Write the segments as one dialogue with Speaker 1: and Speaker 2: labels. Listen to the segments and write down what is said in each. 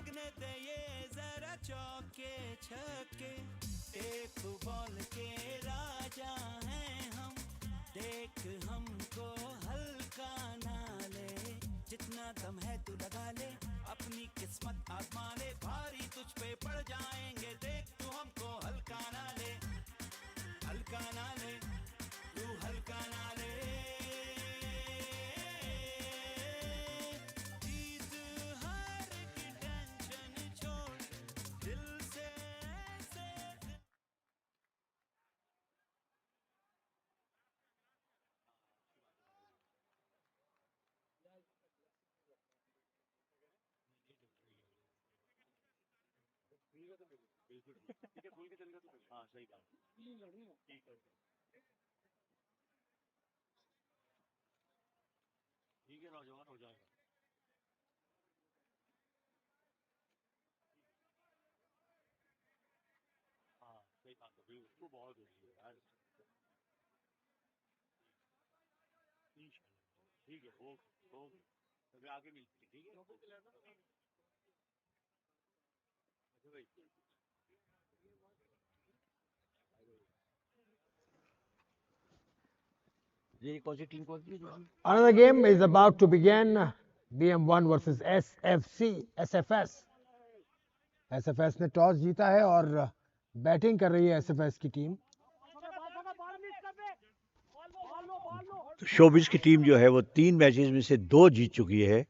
Speaker 1: लगने दे ये जरा चौके छक्के, टेप बॉल के राजा हैं हम, देख हमको हल्का ना ले, जितना दम है तू लगा ले, अपनी किस्मत आजमा ले, भारी तुझ पे पड़ जाएंगे, देख तू हमको हल्का ना ले, हल्का ना ले, तू हल्का ना ले। जीत हार की टेंशन छोड़, दिल से ऐसे
Speaker 2: Another game is about to begin. BM1 versus SFC, SFS. SFS ने टॉस जीता है और बैटिंग कर रही है SFS की टीम।
Speaker 3: शोबिस की टीम जो है वो 3 मैचेस में से 2 जीत चुकी है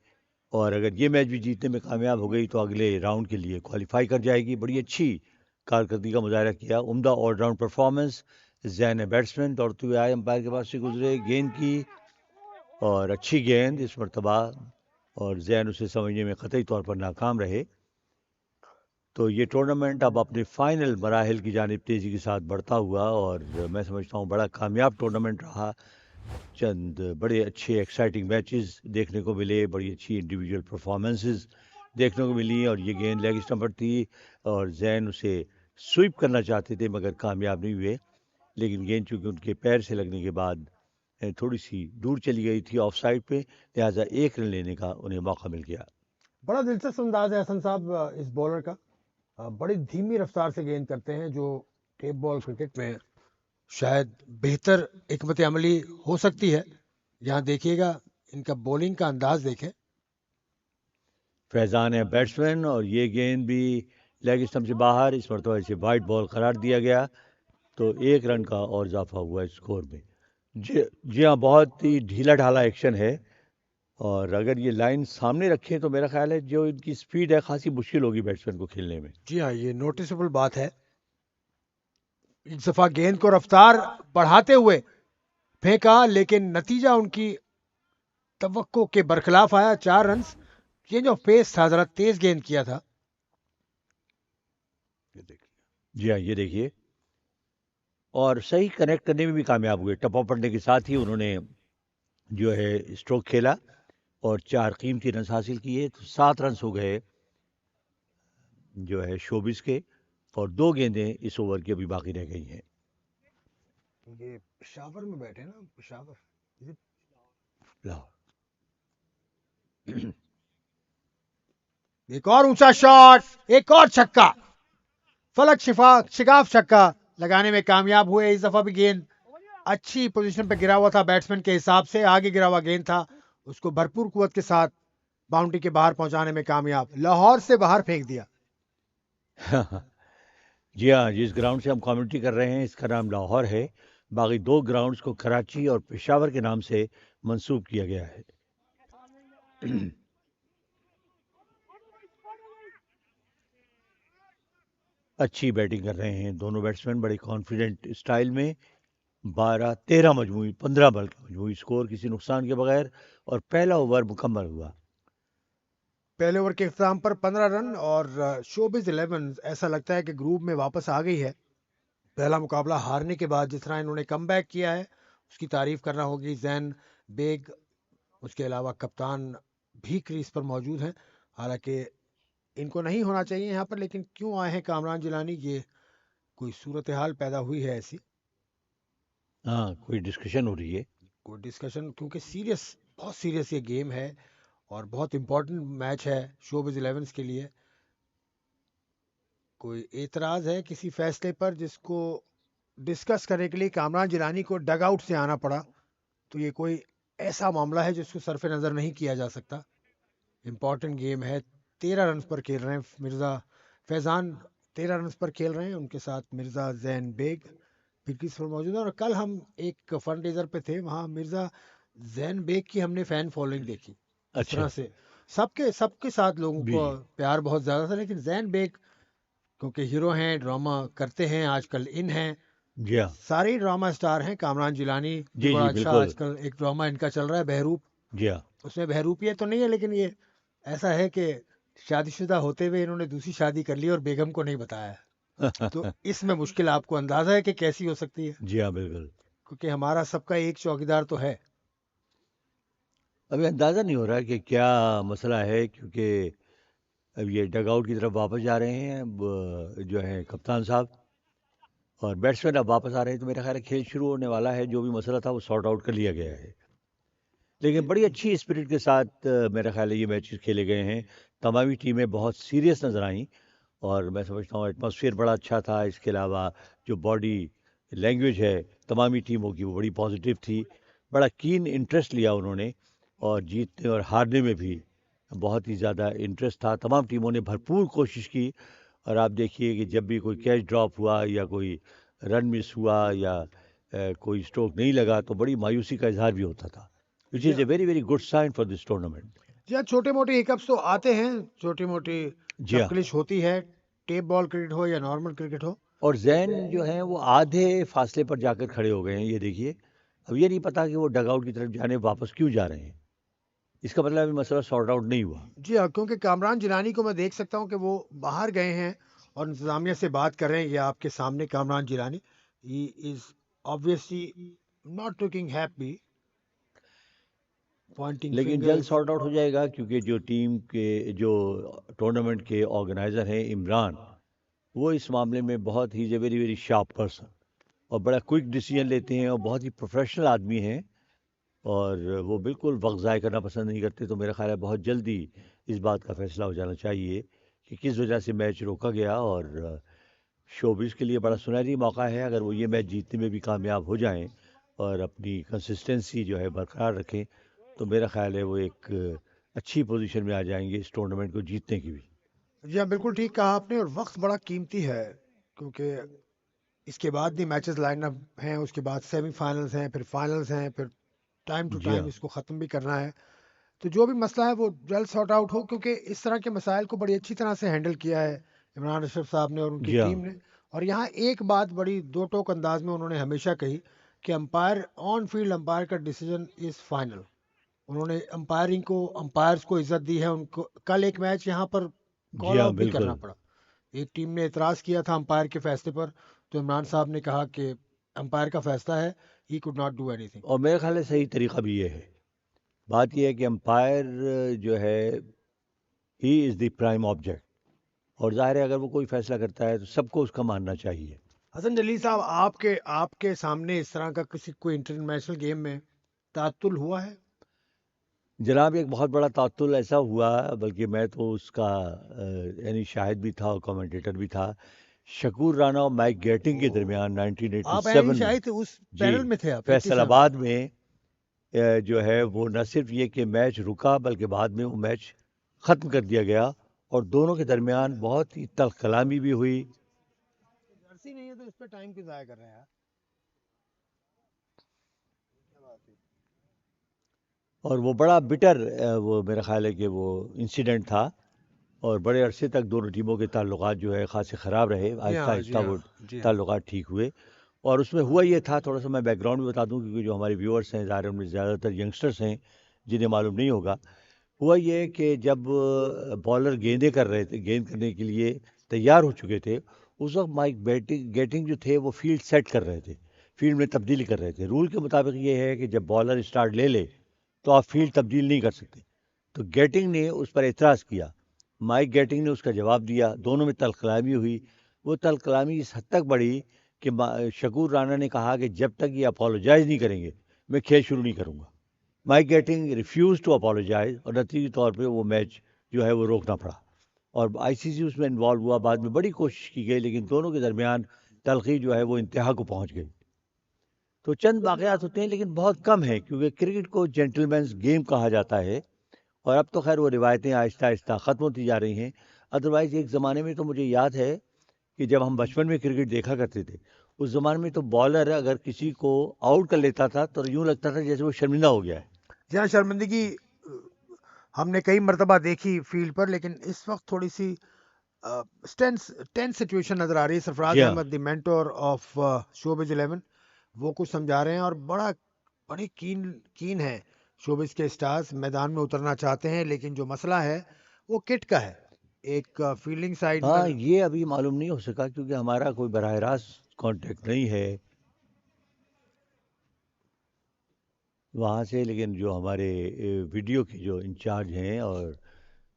Speaker 3: और अगर ये मैच भी जीतने में कामयाब हो गई तो अगले राउंड के लिए क्वालिफाई कर जाएगी। बड़ी अच्छी कारकर्दगी का मुजाहरा किया, उम्दा ऑलराउंड परफॉर्मेंस। जैन है बैट्समैन, दौड़ते हुए आए, अंपायर के पास से गुजरे, गेंद की और अच्छी गेंद इस मरतबा, और जैन उसे समझने में कतई तौर पर नाकाम रहे। तो ये टूर्नामेंट अब अपने फाइनल मराहिल की जानिब तेज़ी के साथ बढ़ता हुआ और मैं समझता हूँ बड़ा कामयाब टूर्नामेंट रहा। चंद बड़े अच्छे एक्साइटिंग मैचेस देखने को मिले, बड़ी अच्छी इंडिविजुअल परफॉर्मेंसेस देखने को मिली और ये गेंद लेग स्टंप पर थी और जैन उसे स्वीप करना चाहते थे मगर कामयाब नहीं हुए, लेकिन गेंद चूँकि उनके पैर से लगने के बाद थोड़ी सी दूर चली गई थी ऑफ साइड पे, लिहाजा 1 रन लेने का उन्हें मौका मिल गया।
Speaker 2: बड़ा दिलचस्प अंदाज है हसन साहब इस बॉलर का। बड़ी धीमी रफ्तार से गेंद करते हैं जो टेप बॉल क्रिकेट में शायद बेहतर हिकमत अमली हो सकती है। यहाँ देखिएगा इनका बॉलिंग का अंदाज देखें।
Speaker 3: फैज़ान है बैट्समैन और ये गेंद भी लेग स्टंप से बाहर, इस मरतबा इसे वाइट बॉल करार दिया गया तो 1 रन का और इजाफा हुआ स्कोर में। जी हाँ, बहुत ही ढीला ढाला एक्शन है और अगर ये लाइन सामने रखें तो मेरा ख्याल है जो इनकी स्पीड है खासी मुश्किल होगी बैट्समैन को खेलने में।
Speaker 2: जी हाँ, ये नोटिसेबल बात है। इस दफा गेंद को रफ्तार बढ़ाते हुए फेंका लेकिन नतीजा उनकी तवक्को के बरखिलाफ आया, 4 रन। ये जो पेस था, जरा तेज गेंद किया था।
Speaker 3: जी हाँ, ये देखिए, और सही कनेक्ट करने में भी कामयाब हुए। टप्पा पड़ने के साथ ही उन्होंने जो है स्ट्रोक खेला और 4 कीमती रन हासिल किए, तो 7 रन हो गए जो है शोबिस के और 2 गेंदें इस ओवर की अभी बाकी रह गई हैं।
Speaker 2: ये पेशावर में बैठे ना, पेशावर
Speaker 3: लाहौर।
Speaker 2: एक और ऊंचा शॉट, एक और छक्का, फलक शिगाफ छक्का लगाने में कामयाब हुए। इस दफा भी गेंद अच्छी पोजीशन पे गिरा हुआ था बैट्समैन के हिसाब से, आगे गिरा हुआ गेंद था, उसको भरपूर कुवत के साथ बाउंड्री के बाहर पहुंचाने में कामयाब, लाहौर से बाहर फेंक दिया।
Speaker 3: जी हाँ, जिस ग्राउंड से हम कमेंट्री कर रहे हैं इसका नाम लाहौर है, बाकी 2 ग्राउंड्स को कराची और पेशावर के नाम से मंसूब किया गया है। अच्छी बैटिंग कर रहे हैं दोनों बैट्समैन, बड़े कॉन्फिडेंट स्टाइल में। 12-13 मजमूई 15 बॉल का मजमूई स्कोर किसी नुकसान के बगैर और पहला ओवर मुकम्मल हुआ।
Speaker 2: पहले ओवर के इख्तिताम पर 15 रन और शोबिज 11 ऐसा लगता है कि ग्रुप में वापस आ गई है। पहला मुकाबला हारने के बाद जिस तरह इन्होंने कमबैक किया है उसकी तारीफ करना होगी। जैन बेग, उसके अलावा कप्तान भी क्रीज पर मौजूद हैं। हालांकि इनको नहीं होना चाहिए यहाँ पर, लेकिन क्यों आए हैं कामरान जिलानी, ये कोई सूरत हाल पैदा हुई है ऐसी।
Speaker 3: हाँ, कोई डिस्कशन हो रही है,
Speaker 2: कोई डिस्कशन, क्योंकि सीरियस, बहुत सीरियस ये गेम है और बहुत इंपॉर्टेंट मैच है शोबिज 11 के लिए। कोई एतराज है किसी फैसले पर जिसको डिस्कस करने के लिए कामरान जिलानी को डग आउट से आना पड़ा? तो ये कोई ऐसा मामला है जिसको सरफे नज़र नहीं किया जा सकता। इम्पॉर्टेंट गेम है। 13 रन पर खेल रहे हैं मिर्ज़ा फैज़ान, 13 रन पर खेल रहे हैं। उनके साथ मिर्ज़ा जैन बेग भी क्रीज पर मौजूद है। और कल हम एक फंड रेजर पे थे, वहाँ मिर्ज़ा जैन बेग की हमने फैन फॉलोइंग देखी। जिस
Speaker 3: अच्छा
Speaker 2: तरह से सबके साथ लोगों
Speaker 3: जी
Speaker 2: को प्यार बहुत ज़्यादा था, लेकिन जैन बेग क्योंकि हीरो हैं, ड्रामा करते हैं, आजकल इन हैं,
Speaker 3: जी हाँ
Speaker 2: सारे ही ड्रामा स्टार हैं। कामरान जिलानी भी
Speaker 3: जी
Speaker 2: बड़ा
Speaker 3: जी
Speaker 2: अच्छा,
Speaker 3: बिल्कुल
Speaker 2: आजकल एक ड्रामा इनका चल रहा है बहरूप।
Speaker 3: जी हाँ
Speaker 2: उसमें बहरूपियत तो नहीं है, लेकिन ये ऐसा है कि शादीशुदा होते हुए इन्होंने दूसरी शादी कर ली और बेगम को नहीं बताया। तो इसमें मुश्किल आपको अंदाजा है कि कैसी हो सकती है,
Speaker 3: जी हाँ बिल्कुल।
Speaker 2: क्योंकि हमारा सबका एक चौकीदार तो है।
Speaker 3: अभी अंदाज़ा नहीं हो रहा है कि क्या मसला है, क्योंकि अब ये डग आउट की तरफ वापस जा रहे हैं जो है कप्तान साहब, और बैट्समैन अब वापस आ रहे हैं, तो मेरा ख्याल है खेल शुरू होने वाला है। जो भी मसला था वो सॉर्ट आउट कर लिया गया है। लेकिन बड़ी अच्छी स्पिरिट के साथ मेरा ख्याल है ये मैचेस खेले गए हैं। तमामी टीमें बहुत सीरियस नज़र आईं, और मैं समझता हूँ एटमॉस्फेयर बड़ा अच्छा था। इसके अलावा जो बॉडी लैंग्वेज है तमामी टीमों की, वो बड़ी पॉजिटिव थी। बड़ा कीन इंटरेस्ट लिया उन्होंने, और जीतने और हारने में भी बहुत ही ज़्यादा इंटरेस्ट था। तमाम टीमों ने भरपूर कोशिश की, और आप देखिए कि जब भी कोई कैच ड्रॉप हुआ या कोई रन मिस हुआ या कोई स्ट्रोक नहीं लगा, तो बड़ी मायूसी का इजहार भी होता था, विच
Speaker 2: जी
Speaker 3: इज़ ए
Speaker 2: हाँ,
Speaker 3: very very good sign for this tournament.
Speaker 2: जी हाँ, छोटे मोटे हिकअप्स तो आते हैं, छोटी मोटी
Speaker 3: जी हाँ,
Speaker 2: तपकलिश होती है, टेप बॉल क्रिकेट हो या नॉर्मल क्रिकेट हो।
Speaker 3: और जैन जो हैं वो आधे फासले पर जाकर खड़े हो गए हैं, ये देखिए। अब ये नहीं पता कि वो डग आउट की तरफ जाने वापस क्यों जा रहे हैं। इसका मतलब अभी मसला सॉर्ट आउट नहीं हुआ।
Speaker 2: जी हाँ, क्योंकि कामरान जिलानी को मैं देख सकता हूँ कि वो बाहर गए हैं और इंतजामिया से बात कर रहे हैं। ये आपके सामने Kamran Jilani, he is obviously not looking happy, pointing
Speaker 3: लेकिन जल्द
Speaker 2: फिंगर्स।
Speaker 3: सॉर्ट आउट हो जाएगा, क्योंकि जो टीम के जो टूर्नामेंट के ऑर्गेनाइज़र हैं इमरान, वो इस मामले में बहुत ही वेरी वेरी शार्प पर्सन, और बड़ा क्विक डिसीजन लेते हैं, और बहुत ही प्रोफेशनल आदमी हैं, और वो बिल्कुल वक्त ज़ाय करना पसंद नहीं करते। तो मेरा ख्याल है बहुत जल्दी इस बात का फैसला हो जाना चाहिए कि किस वजह से मैच रोका गया। और शोबिस के लिए बड़ा सुनहरी मौका है, अगर वो ये मैच जीतने में भी कामयाब हो जाएं और अपनी कंसिस्टेंसी जो है बरकरार रखें, तो मेरा ख्याल है वो एक अच्छी पोजीशन में आ जाएंगे इस टूर्नामेंट को जीतने की भी।
Speaker 2: जी हाँ, बिल्कुल ठीक कहा आपने। और वक्त बड़ा कीमती है, क्योंकि इसके बाद भी मैचेस लाइन अप हैं, उसके बाद सेमीफाइनल्स हैं, फिर फाइनल्स हैं, फिर टाइम टू
Speaker 3: जी
Speaker 2: टाइम
Speaker 3: हाँ
Speaker 2: इसको ख़त्म भी करना है। तो जो भी मसला है वो जल्द सॉर्ट आउट हो, क्योंकि इस तरह के मसाइल को बड़ी अच्छी तरह से हैंडल किया है इमरान अशरफ साहब ने और उनकी
Speaker 3: जी हाँ
Speaker 2: टीम ने। और यहाँ एक बात बड़ी दो टोक अंदाज में उन्होंने हमेशा कही कि अंपायर, ऑन फील्ड अंपायर का डिसीजन इज फाइनल। उन्होंने अंपायर्स को इज्जत दी है। उनको कल एक मैच यहाँ पर
Speaker 3: जी
Speaker 2: कॉल
Speaker 3: हाँ
Speaker 2: आउट भी करना
Speaker 3: बिल्कुल।
Speaker 2: पड़ा। एक टीम ने एतराज किया था अंपायर के फैसले पर, तो इमरान साहब ने कहा कि अंपायर का फैसला है, he could not do anything.
Speaker 3: और मेरे ख्याल है सही तरीका भी ये है। बात यह है कि अंपायर जो है he is the prime object, और जाहिर है अगर वो कोई फैसला करता है तो सबको उसका मानना चाहिए।
Speaker 2: हसन जलील साहब, आपके आपके सामने इस तरह का किसी कोई इंटरनेशनल गेम में तातुल हुआ है?
Speaker 3: जनाब एक बहुत बड़ा तात्तुल ऐसा हुआ, बल्कि मैं तो उसका यानी शाहिद भी था और कमेंटेटर भी था। शकूर राणा और माइक गैटिंग के दरमियान
Speaker 2: आप यानी
Speaker 3: 1987 में,
Speaker 2: शायद उस
Speaker 3: जी,
Speaker 2: पैनल में थे, आप 87 में।
Speaker 3: फैसलाबाद में जो है वो न सिर्फ ये कि मैच रुका, बल्कि बाद में वो मैच ख़त्म कर दिया गया, और दोनों के दरमियान बहुत ही तल्ख कलामी भी हुई।
Speaker 2: जर्सी नहीं है तो इस पे टाइम क्यों जाया कर रहे हैं यार? क्या बात है?
Speaker 3: और वो बड़ा बिटर वो मेरा ख्याल है कि वो इंसिडेंट था, और बड़े अरसे तक दोनों टीमों के ताल्लुकात जो है ख़ासे ख़राब रहे।
Speaker 2: जी
Speaker 3: आहिस्ता
Speaker 2: हाँ, जी
Speaker 3: आहिस्ता
Speaker 2: हाँ,
Speaker 3: वो
Speaker 2: जी हाँ।
Speaker 3: ताल्लुकात ठीक हुए। और उसमें हुआ ये था, थोड़ा सा मैं बैकग्राउंड भी बता दूं, क्योंकि जो हमारे व्यूअर्स हैं ज़ाहिर है उनमें ज़्यादातर यंगस्टर्स हैं जिन्हें मालूम नहीं होगा। हुआ ये कि जब बॉलर गेंदें कर रहे थे, गेंद करने के लिए तैयार हो चुके थे, उस वक्त माइक गेटिंग जो थे वो फील्ड सेट कर रहे थे, फील्ड में तब्दीली कर रहे थे। रूल के मुताबिक ये है कि जब बॉलर स्टार्ट ले ले तो आप फील्ड तब्दील नहीं कर सकते। तो गेटिंग ने उस पर एतराज़ किया, माइक गेटिंग ने उसका जवाब दिया, दोनों में तलखलामी हुई। वो तलखलामी इस हद तक बढ़ी कि शकूर राणा ने कहा कि जब तक ये अपोलोजाइज़ नहीं करेंगे मैं खेल शुरू नहीं करूँगा। Mike Gatting refuse to apologise, और नतीजे तौर पे वो मैच जो है वो रोकना पड़ा। और आईसीसी उसमें इन्वॉल्व हुआ। बाद में बड़ी कोशिश की गई, लेकिन दोनों के दरमियान तलखी जो है वो इंतहा को पहुंच गई। तो चंद वाक़यात होते हैं, लेकिन बहुत कम है, क्योंकि क्रिकेट को जेंटलमैन्स गेम कहा जाता है। और अब तो खैर वो रिवायतें आहिस्ता आहिस्ता ख़त्म होती जा रही हैं। अदरवाइज़ एक ज़माने में तो मुझे याद है कि जब हम बचपन में क्रिकेट देखा करते थे, उस ज़माने में तो बॉलर अगर किसी को आउट कर लेता था तो यूँ लगता था जैसे वो शर्मिंदा हो गया है।
Speaker 2: जहाँ शर्मिंदगी हमने कई मरतबा देखी फील्ड पर, लेकिन इस वक्त थोड़ी सी टेंस टेंस सिचुएशन नजर आ रही है। सरफराज
Speaker 3: जी हाँ।
Speaker 2: Ahmed, the mentor of showbiz 11, वो कुछ समझा रहे हैं और बड़ी कीन है। शोबिज के स्टार्स मैदान में उतरना चाहते हैं, लेकिन जो मसला है वो किट का है। एक फील्डिंग साइड
Speaker 3: हाँ,
Speaker 2: में
Speaker 3: ये अभी मालूम नहीं हो सका, क्योंकि हमारा कोई बराह रास्त कांटेक्ट नहीं है वहाँ से। लेकिन जो हमारे वीडियो के जो इंचार्ज हैं और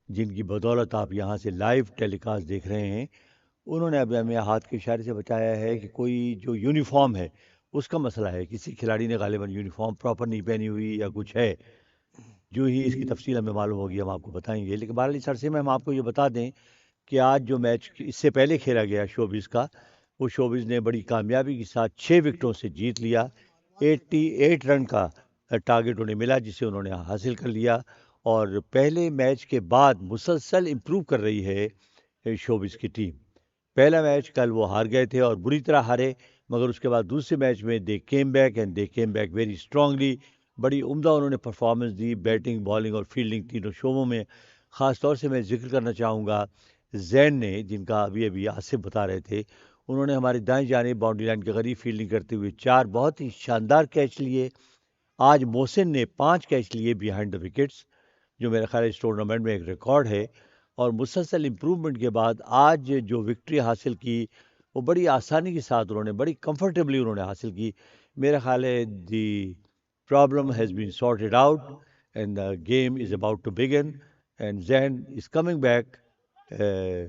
Speaker 3: जिनकी बदौलत आप यहाँ से लाइव टेलीकास्ट देख रहे हैं, उन्होंने अभी हमें हाथ के इशारे से बताया है कि कोई जो यूनिफॉर्म है उसका मसला है। किसी खिलाड़ी ने गालिबन यूनिफॉर्म प्रॉपर नहीं पहनी हुई या कुछ है। जो ही इसकी तफसील हमें मालूम होगी हम आपको बताएंगे। लेकिन बहरहाल इस अरसे में हम आपको ये बता दें कि आज जो मैच इससे पहले खेला गया शोबिज़ का, वो शोबिज़ ने बड़ी कामयाबी के साथ 6 विकेटों से जीत लिया। 88 रन का टारगेट उन्हें मिला, जिसे उन्होंने हासिल कर लिया। और पहले मैच के बाद मुसलसल इम्प्रूव कर रही है शोबिज़ की टीम। पहला मैच कल वो हार गए थे और बुरी तरह हारे, मगर उसके बाद दूसरे मैच में दे केम बैक वेरी स्ट्रांगली। बड़ी उम्दा उन्होंने परफॉर्मेंस दी, बैटिंग, बॉलिंग और फील्डिंग तीनों शोबों में। ख़ास तौर से मैं जिक्र करना चाहूँगा जैन ने, जिनका अभी अभी आसिफ बता रहे थे। उन्होंने हमारी दाएं जानिब बाउंड्री लाइन के करीब फील्डिंग करते हुए 4 बहुत ही शानदार कैच लिए। आज मोहसिन ने 5 कैच लिए बिहाइंड द विकेट्स, जो मेरा ख्याल है इस टूर्नामेंट में एक रिकॉर्ड है। और मुसलसल इम्प्रूवमेंट के बाद आज जो विक्ट्री हासिल की, वो बड़ी आसानी के साथ उन्होंने, बड़ी कंफर्टेबली उन्होंने हासिल की। मेरा ख्याल है the problem has been sorted out and the game is about to begin and Jain is coming back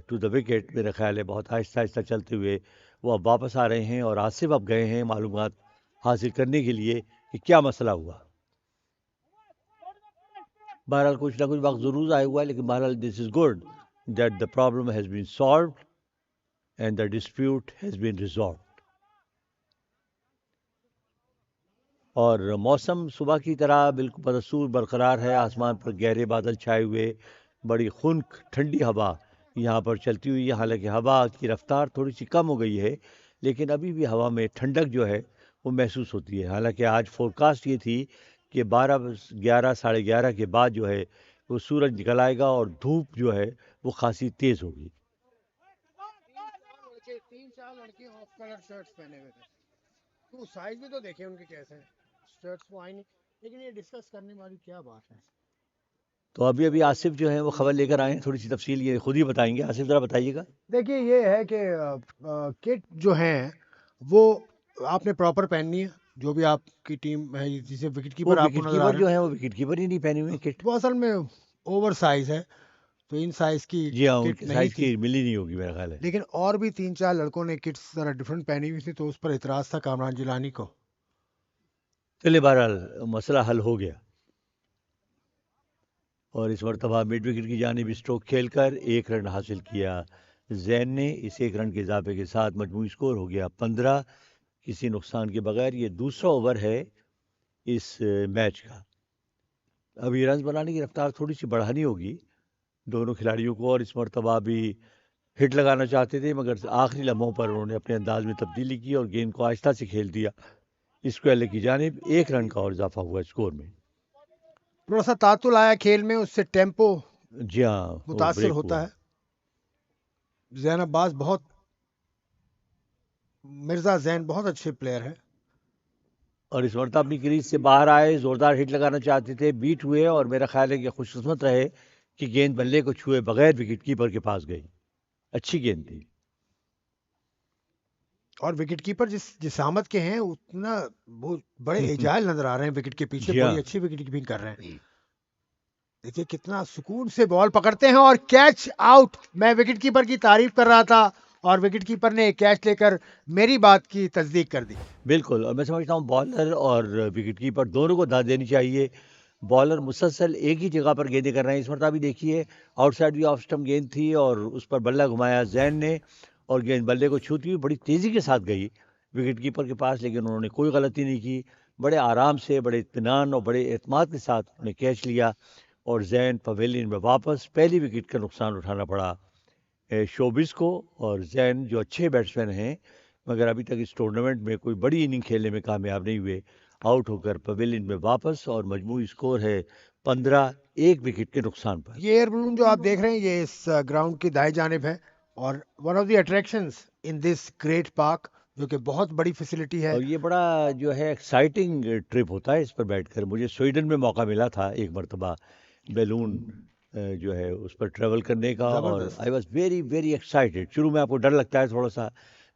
Speaker 3: to the wicket. मेरा ख्याल है बहुत आहिस्ता आहिस्ता चलते हुए वो अब वापस आ रहे हैं और आसिफ अब गए हैं मालूमात हासिल करने के लिए कि क्या मसला हुआ। बहरहाल कुछ ना कुछ वक्त ज़रूर आया हुआ है, लेकिन बहरहाल this is good that the problem has been solved and the dispute has been resolve. और मौसम सुबह की तरह बिल्कुल बदसूर बरकरार है। आसमान पर गहरे बादल छाए हुए, बड़ी खुनक ठंडी हवा यहाँ पर चलती हुई है। हालांकि हवा की रफ्तार थोड़ी सी कम हो गई है, लेकिन अभी भी हवा में ठंडक जो है वो महसूस होती है। हालांकि आज फोरकास्ट ये थी कि 12, 11, साढ़े 11 के बाद जो है वो सूरज निकल आएगा और धूप जो है वो खासी तेज़ होगी।
Speaker 2: 3-4 लड़के ऑफ कलर शर्ट्स पहने हुए थे, तो साइज भी तो देखे उनके कैसे हैं। शर्ट्स वो आई नहीं, लेकिन ये डिस्कस करने वाली क्या बात है।
Speaker 3: तो अभी अभी आसिफ जो है वो खबर लेकर आए हैं, थोड़ी सी तफसील ये खुद ही बताएंगे। आसिफ ज़रा बताइएगा।
Speaker 2: देखिए, ये है कि किट जो हैं वो आपने प्रॉपर पहननी है। जो भी आपकी टीम है, जिसे विकेट
Speaker 3: वो
Speaker 2: कीपर आपको
Speaker 3: विकेट
Speaker 2: नजर आ
Speaker 3: कीपर
Speaker 2: रहे
Speaker 3: जो
Speaker 2: हैं,
Speaker 3: है वो विकेट कीपर ही नहीं पहने हुए किट।
Speaker 2: वो असल में ओवर साइज है, तो इन साइज की
Speaker 3: जी हाँ,
Speaker 2: किट
Speaker 3: उनके
Speaker 2: नहीं
Speaker 3: साइज
Speaker 2: थी।
Speaker 3: की मिली नहीं होगी मेरा ख्याल है।
Speaker 2: लेकिन और भी 3-4 लड़कों ने किट्स जरा डिफरेंट पहनी हुई थी, तो उस पर इतराज था कामरान जिलानी को।
Speaker 3: चलिए बहरहाल मसला हल हो गया और इस मरतबा मिड विकेट की जानिब स्ट्रोक खेलकर 1 रन हासिल किया जैन ने। इस 1 रन के इजाफे के साथ मजमूई स्कोर हो गया 15, किसी नुकसान के बगैर। ये दूसरा ओवर है इस मैच का। अभी रन बनाने की रफ्तार थोड़ी सी बढ़ानी होगी दोनों खिलाड़ियों को, और इस मरतबा भी हिट लगाना चाहते थे, मगर आखिरी लम्हों पर उन्होंने अपने अंदाज में तब्दीली की और गेंद को आहिस्ता से खेल दिया। स्क्वायर की जानिब 1 रन का और इजाफा हुआ स्कोर में।
Speaker 2: थोड़ा सा तातुल आया खेल में, उससे टेम्पो
Speaker 3: जी हाँ, वो
Speaker 2: मुतासर
Speaker 3: ब्रेक
Speaker 2: होता
Speaker 3: हुआ।
Speaker 2: है। जैन अब्बास मिर्जा जैन बहुत अच्छे प्लेयर है।
Speaker 3: और इस मरतबा अपनी क्रीज से बाहर आए, जोरदार हिट लगाना चाहते थे, बीट हुए और मेरा ख्याल है कि खुशकिस्मत रहे कि गेंद बल्ले को छुए बगैर विकेट कीपर के पास गई। अच्छी गेंद थी।
Speaker 2: और विकेट कीपर जिस जिसामत के हैं, उतना वो बड़े एजाइल नजर आ रहे हैं विकेट के पीछे।
Speaker 3: जी
Speaker 2: बड़ी
Speaker 3: हाँ।
Speaker 2: अच्छी विकेट कीपिंग कर रहे हैं। देखिए कितना सुकून से बॉल पकड़ते हैं और कैच आउट। मैं विकेट कीपर की तारीफ कर रहा था और विकेट कीपर ने कैच लेकर मेरी बात की तस्दीक कर दी।
Speaker 3: बिल्कुल, और मैं समझता हूँ बॉलर और विकेट कीपर दोनों को दाद देनी चाहिए। बॉलर मुसलसल एक ही जगह पर गेंदें कर रहे हैं। इस मरतबा भी देखिए आउटसाइड दी ऑफ स्टंप गेंद थी और उस पर बल्ला घुमाया जैन ने और गेंद बल्ले को छूती हुई बड़ी तेज़ी के साथ गई विकेट कीपर के पास, लेकिन उन्होंने कोई गलती नहीं की। बड़े आराम से, बड़े इत्मीनान और बड़े एतमाद के साथ उन्होंने कैच लिया और जैन पवेलियन में वापस पहली विकेट का नुकसान उठाना पड़ा शोबिस को। और जैन जो अच्छे बैट्समैन हैं मगर अभी तक इस टूर्नामेंट में कोई बड़ी इनिंग खेलने में कामयाब नहीं हुए, आउट होकर पवेलियन में वापस और मजमूई स्कोर है 15 एक विकेट के नुकसान पर।
Speaker 2: ये एयर बलून जो आप देख रहे हैं ये इस ग्राउंड की दाएं जानिब है और one of the attractions in this great park, जो कि बहुत बड़ी फैसिलिटी है।
Speaker 3: और ये बड़ा जो है एक्साइटिंग ट्रिप होता है इस पर बैठकर। मुझे स्वीडन में मौका मिला था एक मरतबा बैलून जो है उस पर ट्रैवल करने का और
Speaker 2: जबरदस्त।
Speaker 3: I was very very excited. शुरू में आपको डर लगता है थोड़ा सा,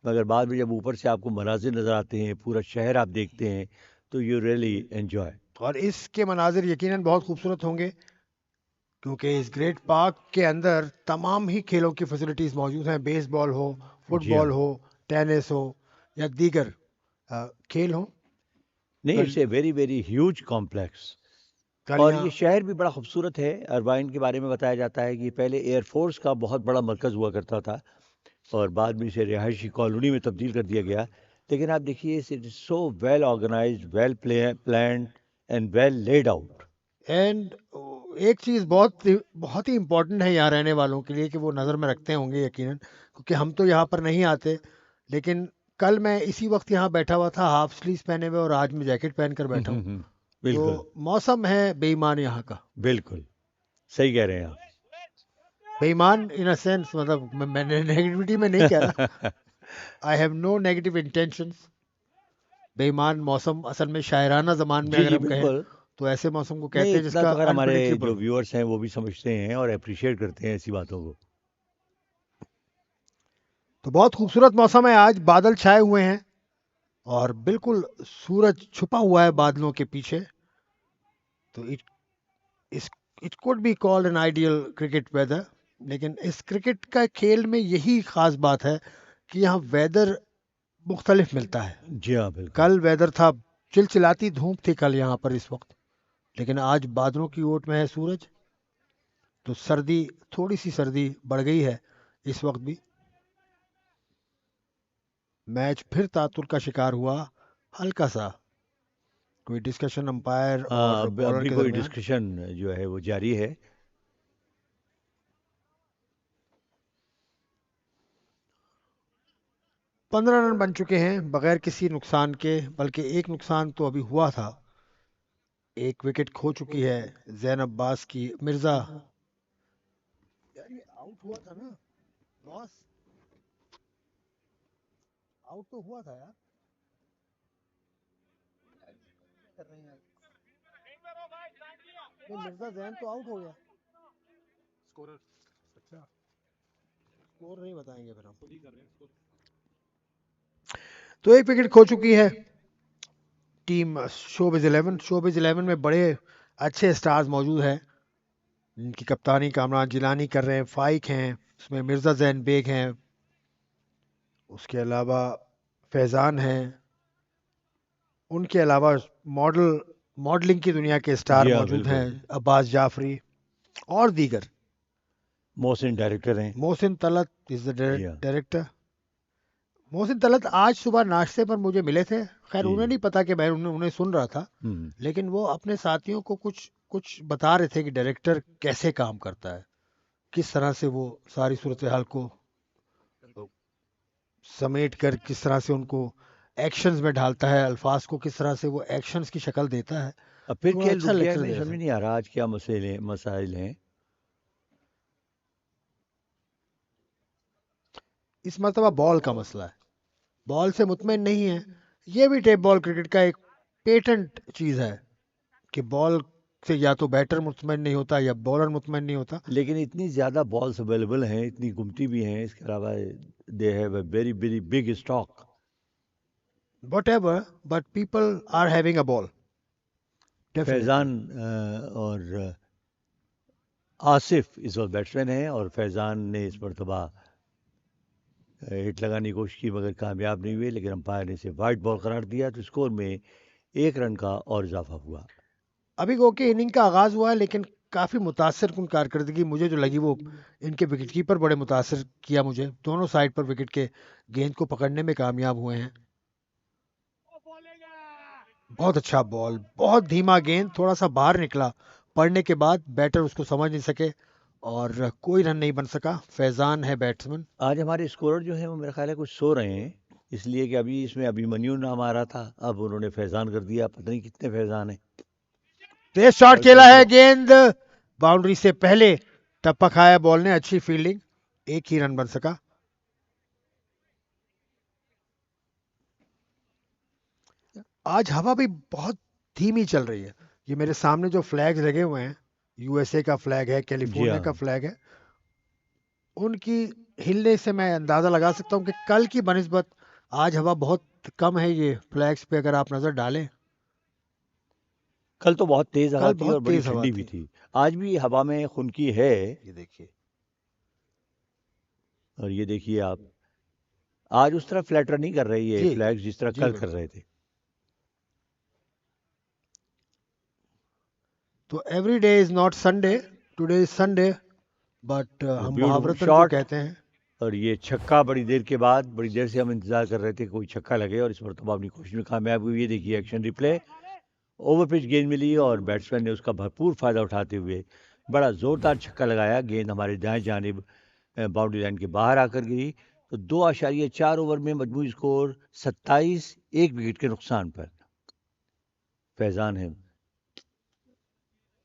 Speaker 3: मगर बाद में जब ऊपर से आपको मनाजिर नज़र आते हैं, पूरा शहर आप देखते हैं, तो यू रियली एंजॉय।
Speaker 2: और इसके मनाजिर यकीनन बहुत खूबसूरत होंगे क्योंकि इस ग्रेट पार्क के अंदर तमाम ही खेलों की फैसिलिटीज मौजूद हैं। बेसबॉल हो,
Speaker 3: जी
Speaker 2: फुटबॉल
Speaker 3: हाँ,
Speaker 2: हो, टेनिस हो या दीगर खेल हो।
Speaker 3: नहीं it's a very very huge complex. और
Speaker 2: गलियां।
Speaker 3: ये शहर भी बड़ा खूबसूरत है। अरबाइन के बारे में बताया जाता है कि पहले एयरफोर्स का बहुत बड़ा मरकज़ हुआ करता था और बाद में इसे रिहायशी कॉलोनी में तब्दील कर दिया गया। लेकिन आप देखिए it is so well organised, well planned and well laid out.
Speaker 2: And एक चीज़ बहुत ही इम्पोर्टेंट है यहाँ रहने वालों के लिए कि वो नज़र में रखते होंगे यकीनन, क्योंकि हम तो यहाँ पर नहीं आते, लेकिन कल मैं इसी वक्त यहाँ बैठा हुआ था हाफ स्लीव्स पहने हुए और आज मैं जैकेट पहन कर बैठा हूँ।
Speaker 3: बिल्कुल
Speaker 2: तो मौसम है बेईमान यहाँ का।
Speaker 3: बिल्कुल सही कह रहे हैं
Speaker 2: बेईमान इन अ सेंस, मतलब मैंने नेगेटिविटी में नहीं कह रहा।
Speaker 3: आप।
Speaker 2: I have no negative intentions. बेईमान मौसम असल में शायराना ज़बान में
Speaker 3: जी
Speaker 2: अगर
Speaker 3: जी
Speaker 2: हम कहें
Speaker 3: बिल्कुल।
Speaker 2: तो ऐसे मौसम को
Speaker 3: नहीं
Speaker 2: कहते हैं
Speaker 3: इतना
Speaker 2: जिसका
Speaker 3: तो खैर हमारे
Speaker 2: अनप्रिडिक्टेबल
Speaker 3: जो
Speaker 2: हो।
Speaker 3: व्यूअर्स हैं वो भी समझते हैं और अप्रिशिएट करते हैं ऐसी बातों को।
Speaker 2: तो बहुत खूबसूरत मौसम है आज, बादल छाए हुए हैं और बिल्कुल सूरज छुपा हुआ है बादलों के पीछे। तो it could be called an ideal cricket weather. लेकिन इस क्रिकेट का खेल में यही खास बात है कि यहाँ वेदर मुख्तलिफ मिलता है।
Speaker 3: जी हाँ बिल्कुल।
Speaker 2: कल वेदर था, चिलचिलाती धूप थी कल यहाँ पर इस वक्त, लेकिन आज बादलों की ओट में है सूरज। तो सर्दी, थोड़ी सी सर्दी बढ़ गई है इस वक्त भी। मैच फिर तातुल का शिकार हुआ हल्का सा, कोई डिस्कशन अंपायर
Speaker 3: हाँ
Speaker 2: और
Speaker 3: अब
Speaker 2: बॉलर
Speaker 3: अभी
Speaker 2: के
Speaker 3: कोई
Speaker 2: दरमियान।
Speaker 3: डिस्कशन जो है वो जारी है।
Speaker 2: 15 रन बन चुके हैं बगैर किसी नुकसान के, बल्कि एक नुकसान तो अभी हुआ था। एक विकेट खो चुकी है जैन अब्बास की मिर्जा। यार ये आउट हुआ था ना बॉस, आउट तो हुआ था यार। कर रहे हैं ये मिर्जा जैन तो आउट हो गया। स्कोर अच्छा, स्कोर नहीं बताएंगे फिर हम। तो एक विकेट खो चुकी है टीम शोबिज 11। शोबिज 11 में बड़े अच्छे स्टार्स मौजूद हैं जिनकी कप्तानी कामरान जिलानी कर रहे हैं। फाइक हैं उसमें, मिर्जा जैन बेग हैं, उसके अलावा फैज़ान हैं, उनके अलावा मॉडलिंग की दुनिया के स्टार
Speaker 3: जी हाँ
Speaker 2: मौजूद
Speaker 3: बिल्कुल।
Speaker 2: हैं, अब्बास जाफरी और दीगर।
Speaker 3: मोहसिन डायरेक्टर हैं।
Speaker 2: मोहसिन तलत इज द
Speaker 3: जी हाँ
Speaker 2: डायरेक्टर। मोहसिन तलत आज सुबह नाश्ते पर मुझे मिले थे। खैर उन्हें
Speaker 3: जी।
Speaker 2: नहीं पता कि मैं उन्हें सुन रहा था, लेकिन वो अपने साथियों को कुछ कुछ बता रहे थे कि डायरेक्टर कैसे काम करता है, किस तरह से वो सारी सूरत हाल को समेट कर किस तरह से उनको एक्शंस में ढालता है, अल्फाज को किस तरह से वो एक्शंस की शक्ल देता है।
Speaker 3: अब फिर
Speaker 2: थोड़ा
Speaker 3: खेल
Speaker 2: अच्छा
Speaker 3: रुक गया है,
Speaker 2: लेक्चर
Speaker 3: मुझे
Speaker 2: दे
Speaker 3: समझ
Speaker 2: रहे
Speaker 3: में
Speaker 2: थे।
Speaker 3: नहीं आ रहा आज क्या मसाइल हैं।
Speaker 2: इस मरतबा बॉल का मसला है, बॉल से मुतमईन नहीं है। ये भी टेप बॉल क्रिकेट का एक पेटेंट चीज़ है कि बॉल से या तो बैटर मुतमईन नहीं होता या बॉलर मुतमईन नहीं होता।
Speaker 3: लेकिन इतनी ज़्यादा बॉल्स अवेलेबल हैं, इतनी घूमती भी हैं, इसके अलावा they have a very very big stock.
Speaker 2: Whatever, but people are having a ball, definitely.
Speaker 3: Faizan और आसिफ इस वक्त बैट्समैन हैं और फैज़ान ने इस मरतबा हिट लगाने की कोशिश की मगर कामयाब नहीं हुए, लेकिन अंपायर ने इसे वाइड बॉल करार दिया तो स्कोर में 1 रन का और इजाफा हुआ।
Speaker 2: अभी ओके इनिंग का आगाज हुआ है, लेकिन काफी मुतासिर कुन कारकर्दगी मुझे जो लगी वो इनके विकेटकीपर बड़े मुतासिर किया मुझे। दोनों साइड पर विकेट के गेंद को पकड़ने में कामयाब हुए हैं। बहुत अच्छा बॉल, बहुत धीमा गेंद, थोड़ा सा बाहर निकला, पड़ने के बाद बैटर उसको समझ नहीं सके और कोई रन नहीं बन सका। फैजान है बैट्समैन।
Speaker 3: आज हमारे स्कोरर जो हैं वो मेरा ख्याल है कुछ सो रहे हैं, इसलिए कि अभी इसमें अभिमन्यु नाम आ रहा था, अब उन्होंने फैजान कर दिया। पता नहीं कितने फैजान हैं।
Speaker 2: तेज शॉट
Speaker 3: और
Speaker 2: खेला
Speaker 3: कौन
Speaker 2: है,
Speaker 3: सा
Speaker 2: गेंद बाउंड्री से पहले टप्पा खाया बॉल ने। अच्छी फील्डिंग, एक ही रन बन सका। आज हवा भी बहुत धीमी चल रही है। ये मेरे सामने जो फ्लैग लगे हुए हैं, यूएसए का फ्लैग है,
Speaker 3: जी
Speaker 2: कैलिफोर्निया का
Speaker 3: हाँ,
Speaker 2: फ्लैग है, उनकी हिलने से मैं अंदाजा लगा सकता हूँ कि कल की बनिस्बत आज हवा बहुत कम है। ये फ्लैग्स पे अगर आप नजर डालें,
Speaker 3: कल तो बहुत तेज हवा
Speaker 2: कल
Speaker 3: थी
Speaker 2: बहुत
Speaker 3: और बड़ी
Speaker 2: तेज हवा
Speaker 3: ठंडी भी
Speaker 2: थी।
Speaker 3: थी। आज भी हवा में खुनकी है, ये देखिए। और ये देखिए आप, आज उस तरह फ्लैटर नहीं कर रही है
Speaker 2: जी
Speaker 3: फ्लैग्स जिस तरह
Speaker 2: जी
Speaker 3: कल कर
Speaker 2: बिल्कुल।
Speaker 3: रहे थे।
Speaker 2: तो every day is not Sunday, today is Sunday, but हम
Speaker 3: ब्यूटीफुल
Speaker 2: मुहावरतन जो
Speaker 3: शॉट।
Speaker 2: कहते हैं।
Speaker 3: और ये छक्का बड़ी देर के बाद, बड़ी देर से हम इंतजार कर रहे थे कोई छक्का लगे, और इस मरतबा अपनी कोशिश में कामयाब हुई। ये देखिए एक्शन रिप्ले, ओवर पिच गेंद मिली और बैट्समैन ने उसका भरपूर फायदा उठाते हुए बड़ा जोरदार छक्का लगाया। गेंद हमारे दाएं जानिब बाउंड्री लाइन के बाहर आकर गिरी। तो 2.4 ओवर में मजमूई स्कोर 27, एक विकेट के नुकसान पर फैजान है।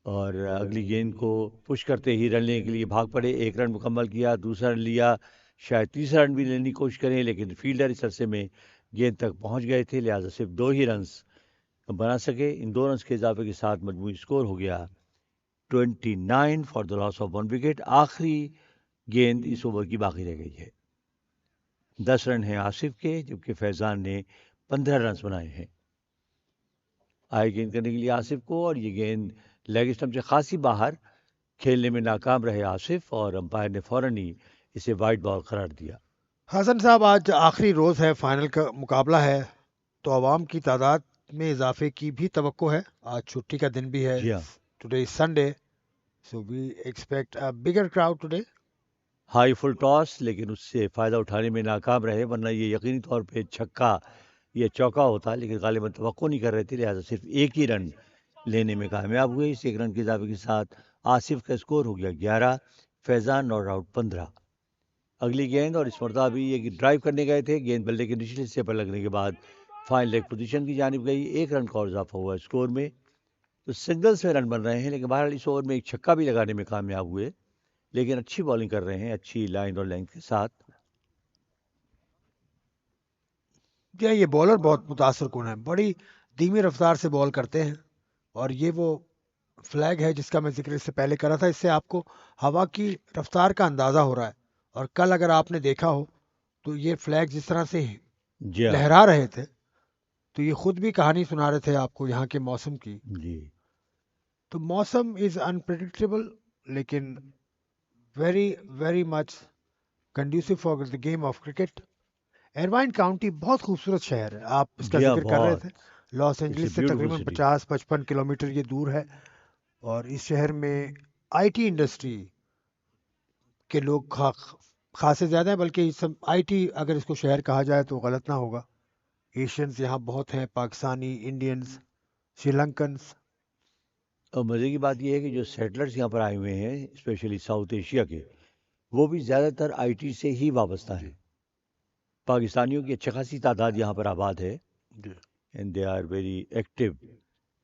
Speaker 3: और अगली गेंद को पुश करते ही रन लेने के लिए भाग पड़े। एक रन मुकम्मल किया, दूसरा रन लिया, शायद तीसरा रन भी लेने की कोशिश करें, लेकिन फील्डर इस अरसे में गेंद तक पहुंच गए थे, लिहाजा सिर्फ 2 ही रन बना सके। इन 2 रन के इजाफे के साथ मजमूई स्कोर हो गया 29 for the loss of 1 wicket. आखिरी गेंद इस ओवर की बाकी रह गई है। 10 रन हैं आसिफ के, जबकि फैजान ने 15 रन बनाए हैं। आए गेंद करने के लिए आसिफ को, और ये गेंद लेग स्टंप से खासी बाहर, खेलने में नाकाम रहे आसिफ, और अंपायर ने फौरन ही इसे वाइड बॉल करार दिया।
Speaker 2: हसन साहब, आज आखिरी रोज है, फाइनल का मुकाबला है, तो आवाम की तादाद में इजाफे की भी तवक्को है। आज छुट्टी का दिन भी है,
Speaker 3: जी हाँ,
Speaker 2: today is Sunday, so we expect a bigger crowd today.
Speaker 3: High full toss, लेकिन उससे फ़ायदा उठाने में नाकाम रहे, वरना ये यकीनी तौर पे छक्का या चौका होता, लेकिन गालिबन तवक्को नहीं कर रहे थे, लिहाजा सिर्फ एक ही रन लेने में कामयाब हुए। इस एक रन के इजाफे के साथ आसिफ का स्कोर हो गया 11, फैजान नॉट आउट 15। अगली गेंद, और इस मरतबा भी ये कि ड्राइव करने गए थे, गेंद बल्ले के निचले हिस्से पर लगने के बाद फाइन लेग पोजीशन की जानिब गई। एक रन का और इजाफा हुआ स्कोर में। तो सिंगल्स में रन बन रहे हैं, लेकिन बहरहाल इस ओवर में एक छक्का भी लगाने में कामयाब हुए, लेकिन अच्छी बॉलिंग कर रहे हैं, अच्छी लाइन और लेंथ के साथ।
Speaker 2: क्या ये बॉलर बहुत मुतासर कुन है, बड़ी धीमी रफ्तार से बॉल करते हैं, और ये वो फ्लैग है जिसका मैं जिक्र इससे पहले कर रहा था। इससे आपको हवा की रफ्तार का अंदाजा हो रहा है। और कल अगर आपने देखा हो तो ये फ्लैग जिस तरह से
Speaker 3: जी हाँ,
Speaker 2: लहरा रहे थे, तो ये खुद भी कहानी सुना रहे थे आपको यहाँ के मौसम की।
Speaker 3: जी
Speaker 2: तो मौसम इज अनप्रिडिक्टेबल, लेकिन very very much conducive for the game of cricket. एरवाइन county बहुत खूबसूरत शहर है, आप इसका
Speaker 3: जी हाँ,
Speaker 2: जिक्र कर रहे थे।
Speaker 3: बहुत।
Speaker 2: लॉस
Speaker 3: इट्स ए
Speaker 2: एंजलिस से
Speaker 3: ब्यूटीफुल
Speaker 2: तकरीबन
Speaker 3: सिटी।
Speaker 2: 50-55 किलोमीटर ये दूर है, और इस शहर में आईटी इंडस्ट्री के लोग खासे ज़्यादा हैं, बल्कि इस आईटी अगर इसको शहर कहा जाए तो गलत ना होगा। एशियंस यहाँ बहुत हैं, पाकिस्तानी, इंडियंस, श्रीलंकन्स।
Speaker 3: और मज़े की बात यह है कि जो सेटलर्स यहाँ पर आए हुए हैं, स्पेशली साउथ एशिया के, वो भी ज़्यादातर आईटी से ही वाबस्ता हैं। पाकिस्तानियों की अच्छी खासी तादाद यहाँ पर आबाद है, and they are very active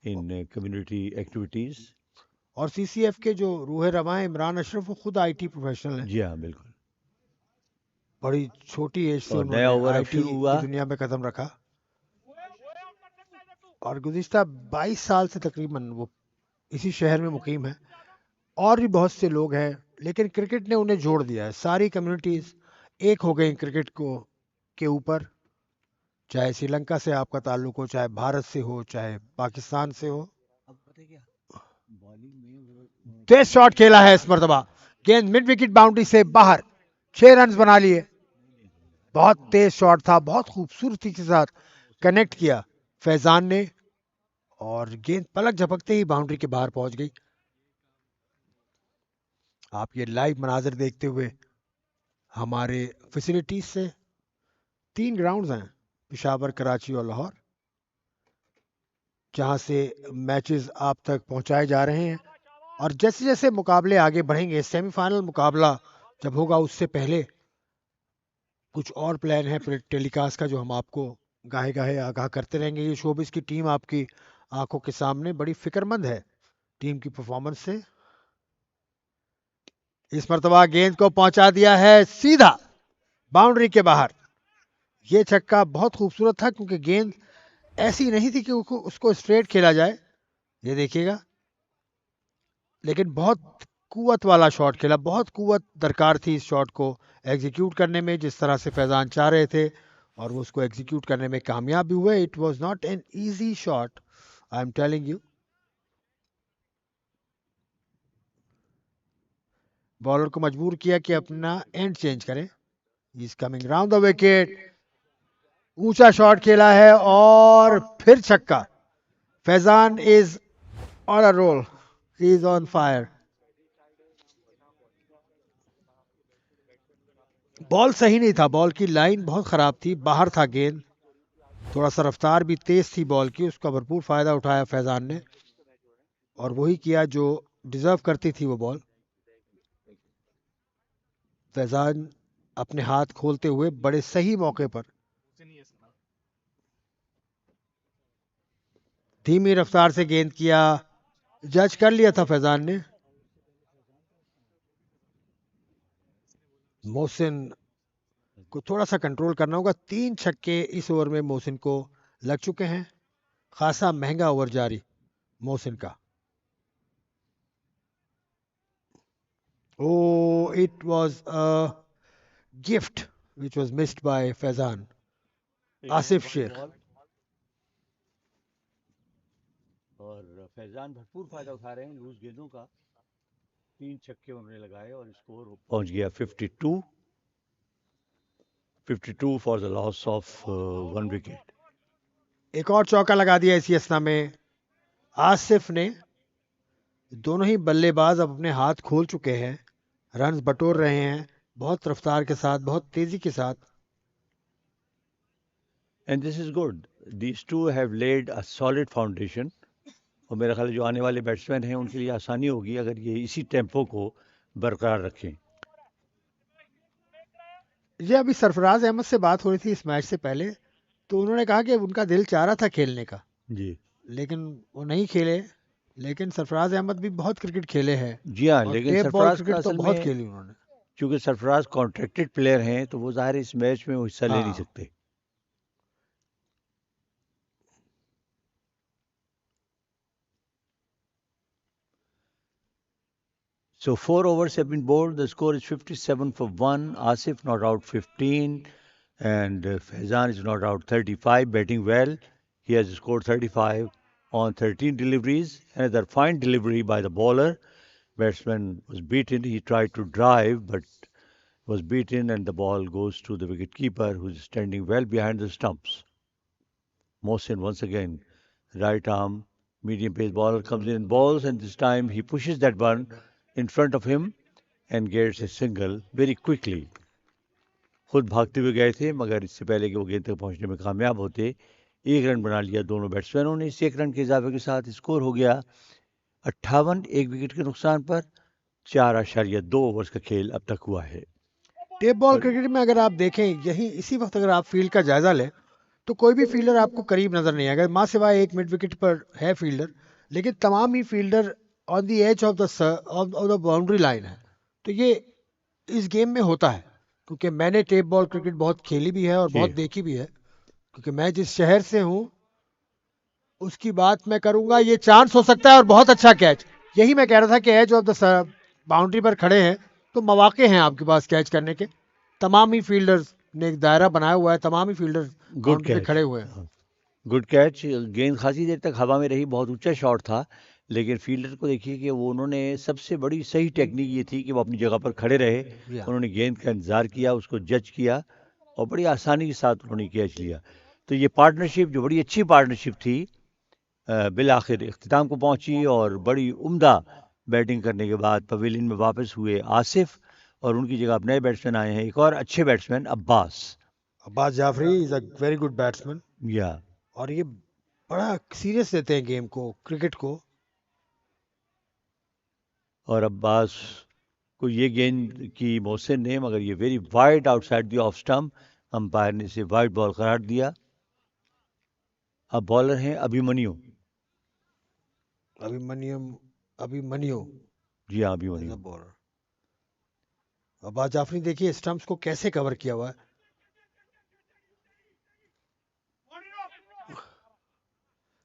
Speaker 3: in community activities.
Speaker 2: और सीसीएफ के जो रूह रवां हैं, इमरान अशरफ, वो खुद आईटी प्रोफेशनल हैं।
Speaker 3: जी हाँ, बिल्कुल।
Speaker 2: बड़ी छोटी एज से
Speaker 3: और नया
Speaker 2: उन्होंने
Speaker 3: ओवर अब
Speaker 2: आईटी
Speaker 3: शुरू
Speaker 2: की
Speaker 3: हुआ।
Speaker 2: दुनिया में कदम रखा, और गुज़िश्ता 22 साल से तकरीबन वो इसी शहर में मुकीम है। और भी बहुत से लोग हैं, लेकिन क्रिकेट ने उन्हें जोड़ दिया है। सारी कम्युनिटीज़ एक हो गई क्रिकेट को के ऊपर, चाहे श्रीलंका से आपका ताल्लुक हो, चाहे भारत से हो, चाहे पाकिस्तान से हो।
Speaker 3: अब पता है क्या, बॉलिंग में
Speaker 2: तेज शॉट खेला है इस मरतबा, गेंद मिड विकेट बाउंड्री से बाहर, 6 रन बना लिए। बहुत तेज शॉट था, बहुत खूबसूरती के साथ कनेक्ट किया फैजान ने, और गेंद पलक झपकते ही बाउंड्री के बाहर पहुंच गई। आप ये लाइव मनाजिर देखते हुए हमारे फैसिलिटीज से 3 ग्राउंड्स हैं, पेशावर, कराची और लाहौर, जहां से मैचेस आप तक पहुंचाए जा रहे हैं। और जैसे जैसे मुकाबले आगे बढ़ेंगे, सेमीफाइनल मुकाबला जब होगा उससे पहले कुछ और प्लान है टेलीकास्ट का, जो हम आपको गाहे गाहे आगाह करते रहेंगे। ये शोबिस की टीम आपकी आंखों के सामने बड़ी फिक्रमंद है टीम की परफॉर्मेंस से। इस मर्तबा गेंद को पहुंचा दिया है सीधा बाउंड्री के बाहर। ये छक्का बहुत खूबसूरत था क्योंकि गेंद ऐसी नहीं थी कि उसको स्ट्रेट खेला जाए, ये देखिएगा, लेकिन बहुत कुव्वत वाला शॉट खेला। बहुत कुव्वत दरकार थी इस शॉट को एग्जीक्यूट करने में, जिस तरह से फैजान चाह रहे थे, और वो उसको एग्जीक्यूट करने में कामयाब भी हुए। It was not an easy shot, I am telling you. Bowler को मजबूर किया कि अपना एंड चेंज करे। He is coming round the wicket. ऊंचा शॉट खेला है और फिर छक्का। Faizan is on a roll, he is on fire. Ball सही नहीं था, बॉल की लाइन बहुत खराब थी, बाहर था गेंद, थोड़ा सा रफ्तार भी तेज थी बॉल की। उसका भरपूर फायदा उठाया फैजान ने और वही किया जो डिजर्व करती थी वो बॉल। फैजान अपने हाथ खोलते हुए बड़े सही मौके पर धीमी रफ्तार से गेंद किया, जज कर लिया था फैजान ने। मोहसिन को थोड़ा सा कंट्रोल करना होगा। 3 छक्के इस ओवर में मोहसिन को लग चुके हैं। खासा महंगा ओवर जारी मोहसिन का। Oh, it was a gift which was missed by Faizan. Asif Sheikh.
Speaker 3: और फैजान भरपूर फायदा उठा रहे हैं लूज गेंदों का। 3 छक्के उन्होंने लगाए और स्कोर पहुंच गया 52 for the loss of 1 wicket.
Speaker 2: एक और चौका लगा दिया इसी अस्ना में आसिफ ने। दोनों ही बल्लेबाज अब अपने हाथ खोल चुके हैं, रन्स बटोर रहे हैं बहुत रफ्तार के साथ, बहुत तेजी के साथ।
Speaker 3: And this is good, these two have led a solid foundation. और मेरा ख्याल है जो आने वाले बैट्समैन हैं उनके लिए आसानी होगी अगर ये इसी टेम्पो को बरकरार रखें।
Speaker 2: ये अभी सरफराज अहमद से बात हो रही थी इस मैच से पहले, तो उन्होंने कहा कि उनका दिल चाह रहा था खेलने का
Speaker 3: जी,
Speaker 2: लेकिन वो नहीं खेले। लेकिन सरफराज अहमद भी बहुत क्रिकेट खेले हैं।
Speaker 3: जी हाँ,
Speaker 2: और
Speaker 3: लेकिन
Speaker 2: टेप बॉल
Speaker 3: सरफराज का
Speaker 2: क्रिकेट तो
Speaker 3: असल
Speaker 2: बहुत
Speaker 3: में
Speaker 2: खेली उन्होंने।
Speaker 3: चूंकि सरफराज कॉन्ट्रैक्टेड प्लेयर हैं तो वो ज़ाहिर है इस मैच में वो हिस्सा ले नहीं
Speaker 2: हाँ,
Speaker 3: सकते। So 4 overs have been bowled. The score is 57 for 1. Asif not out 15 and Faizan is not out 35. Batting well. He has scored 35 on 13 deliveries. Another fine delivery by the bowler. Batsman was beaten. He tried to drive but was beaten and the ball goes to the wicketkeeper who is standing well behind the stumps. Mohsin once again, right arm, medium pace bowler comes in and balls and this time he pushes that one in front of him and gets a single very quickly. खुद भागते हुए गए थे मगर इससे पहले कि वो गेंद तक पहुंचने में कामयाब होते 1 रन बना लिया दोनों बैट्समैनों ने। इस 1 रन के इजाफे के साथ स्कोर हो गया 58, 1 विकेट के नुकसान पर। 4.2 ओवर्स का खेल अब तक हुआ है।
Speaker 2: टेप बॉल क्रिकेट में अगर आप देखें, यही इसी वक्त अगर आप फील्ड का जायजा लें तो कोई भी फील्डर आपको करीब नजर नहीं आएगा, मां सिवाय एक मिड विकेट पर है फील्डर, लेकिन तमाम ही fielder on the edge of the boundary line है। तो ये इस गेम में होता है क्योंकि मैंने टेप बॉल क्रिकेट बहुत खेली भी है और
Speaker 3: जी
Speaker 2: बहुत देखी भी है, क्योंकि मैं जिस शहर से हूँ उसकी बात मैं करूंगा। ये चांस हो सकता है और बहुत अच्छा कैच, यही मैं कह रहा था कि एज ऑफ द बाउंड्री पर खड़े हैं तो मौके हैं आपके पास कैच करने के। तमाम ही फील्डर्स ने एक दायरा बनाया हुआ है, तमाम ही फील्डर्स
Speaker 3: गुड
Speaker 2: बाउंड्री पे
Speaker 3: कैच,
Speaker 2: खड़े हुए हैं।
Speaker 3: Good catch. गेंद खासी देर तक हवा में रही, बहुत ऊंचा शॉट था लेकिन फील्डर को देखिए कि वो उन्होंने सबसे बड़ी सही टेक्निक ये थी कि वो अपनी जगह पर खड़े रहे।
Speaker 2: या
Speaker 3: उन्होंने गेंद का इंतजार किया, उसको जज किया और बड़ी आसानी के साथ उन्होंने कैच लिया। तो ये पार्टनरशिप जो बड़ी अच्छी पार्टनरशिप थी बिल आखिर इख्तिताम को पहुंची और बड़ी उम्दा बैटिंग करने के बाद पवेलियन में वापस हुए आसिफ और उनकी जगह अब नए बैट्समैन आए हैं, एक और अच्छे batsman Abbas.
Speaker 2: Abbas Jafri is a very good batsman
Speaker 3: या
Speaker 2: और ये बड़ा सीरियस लेते हैं गेम को, क्रिकेट को।
Speaker 3: और अब्बास को ये गेंद की मोहसिन ने, मगर ये very wide outside the off stump, umpire ने इसे वाइड बॉल करार दिया। अब बॉलर हैं अभिमन्यु।
Speaker 2: अभिमन्यु
Speaker 3: जी हाँ,
Speaker 2: as a
Speaker 3: Abhimanyu.
Speaker 2: Bowler. Abbas Jafri देखिए स्टंप्स को कैसे कवर किया हुआ है।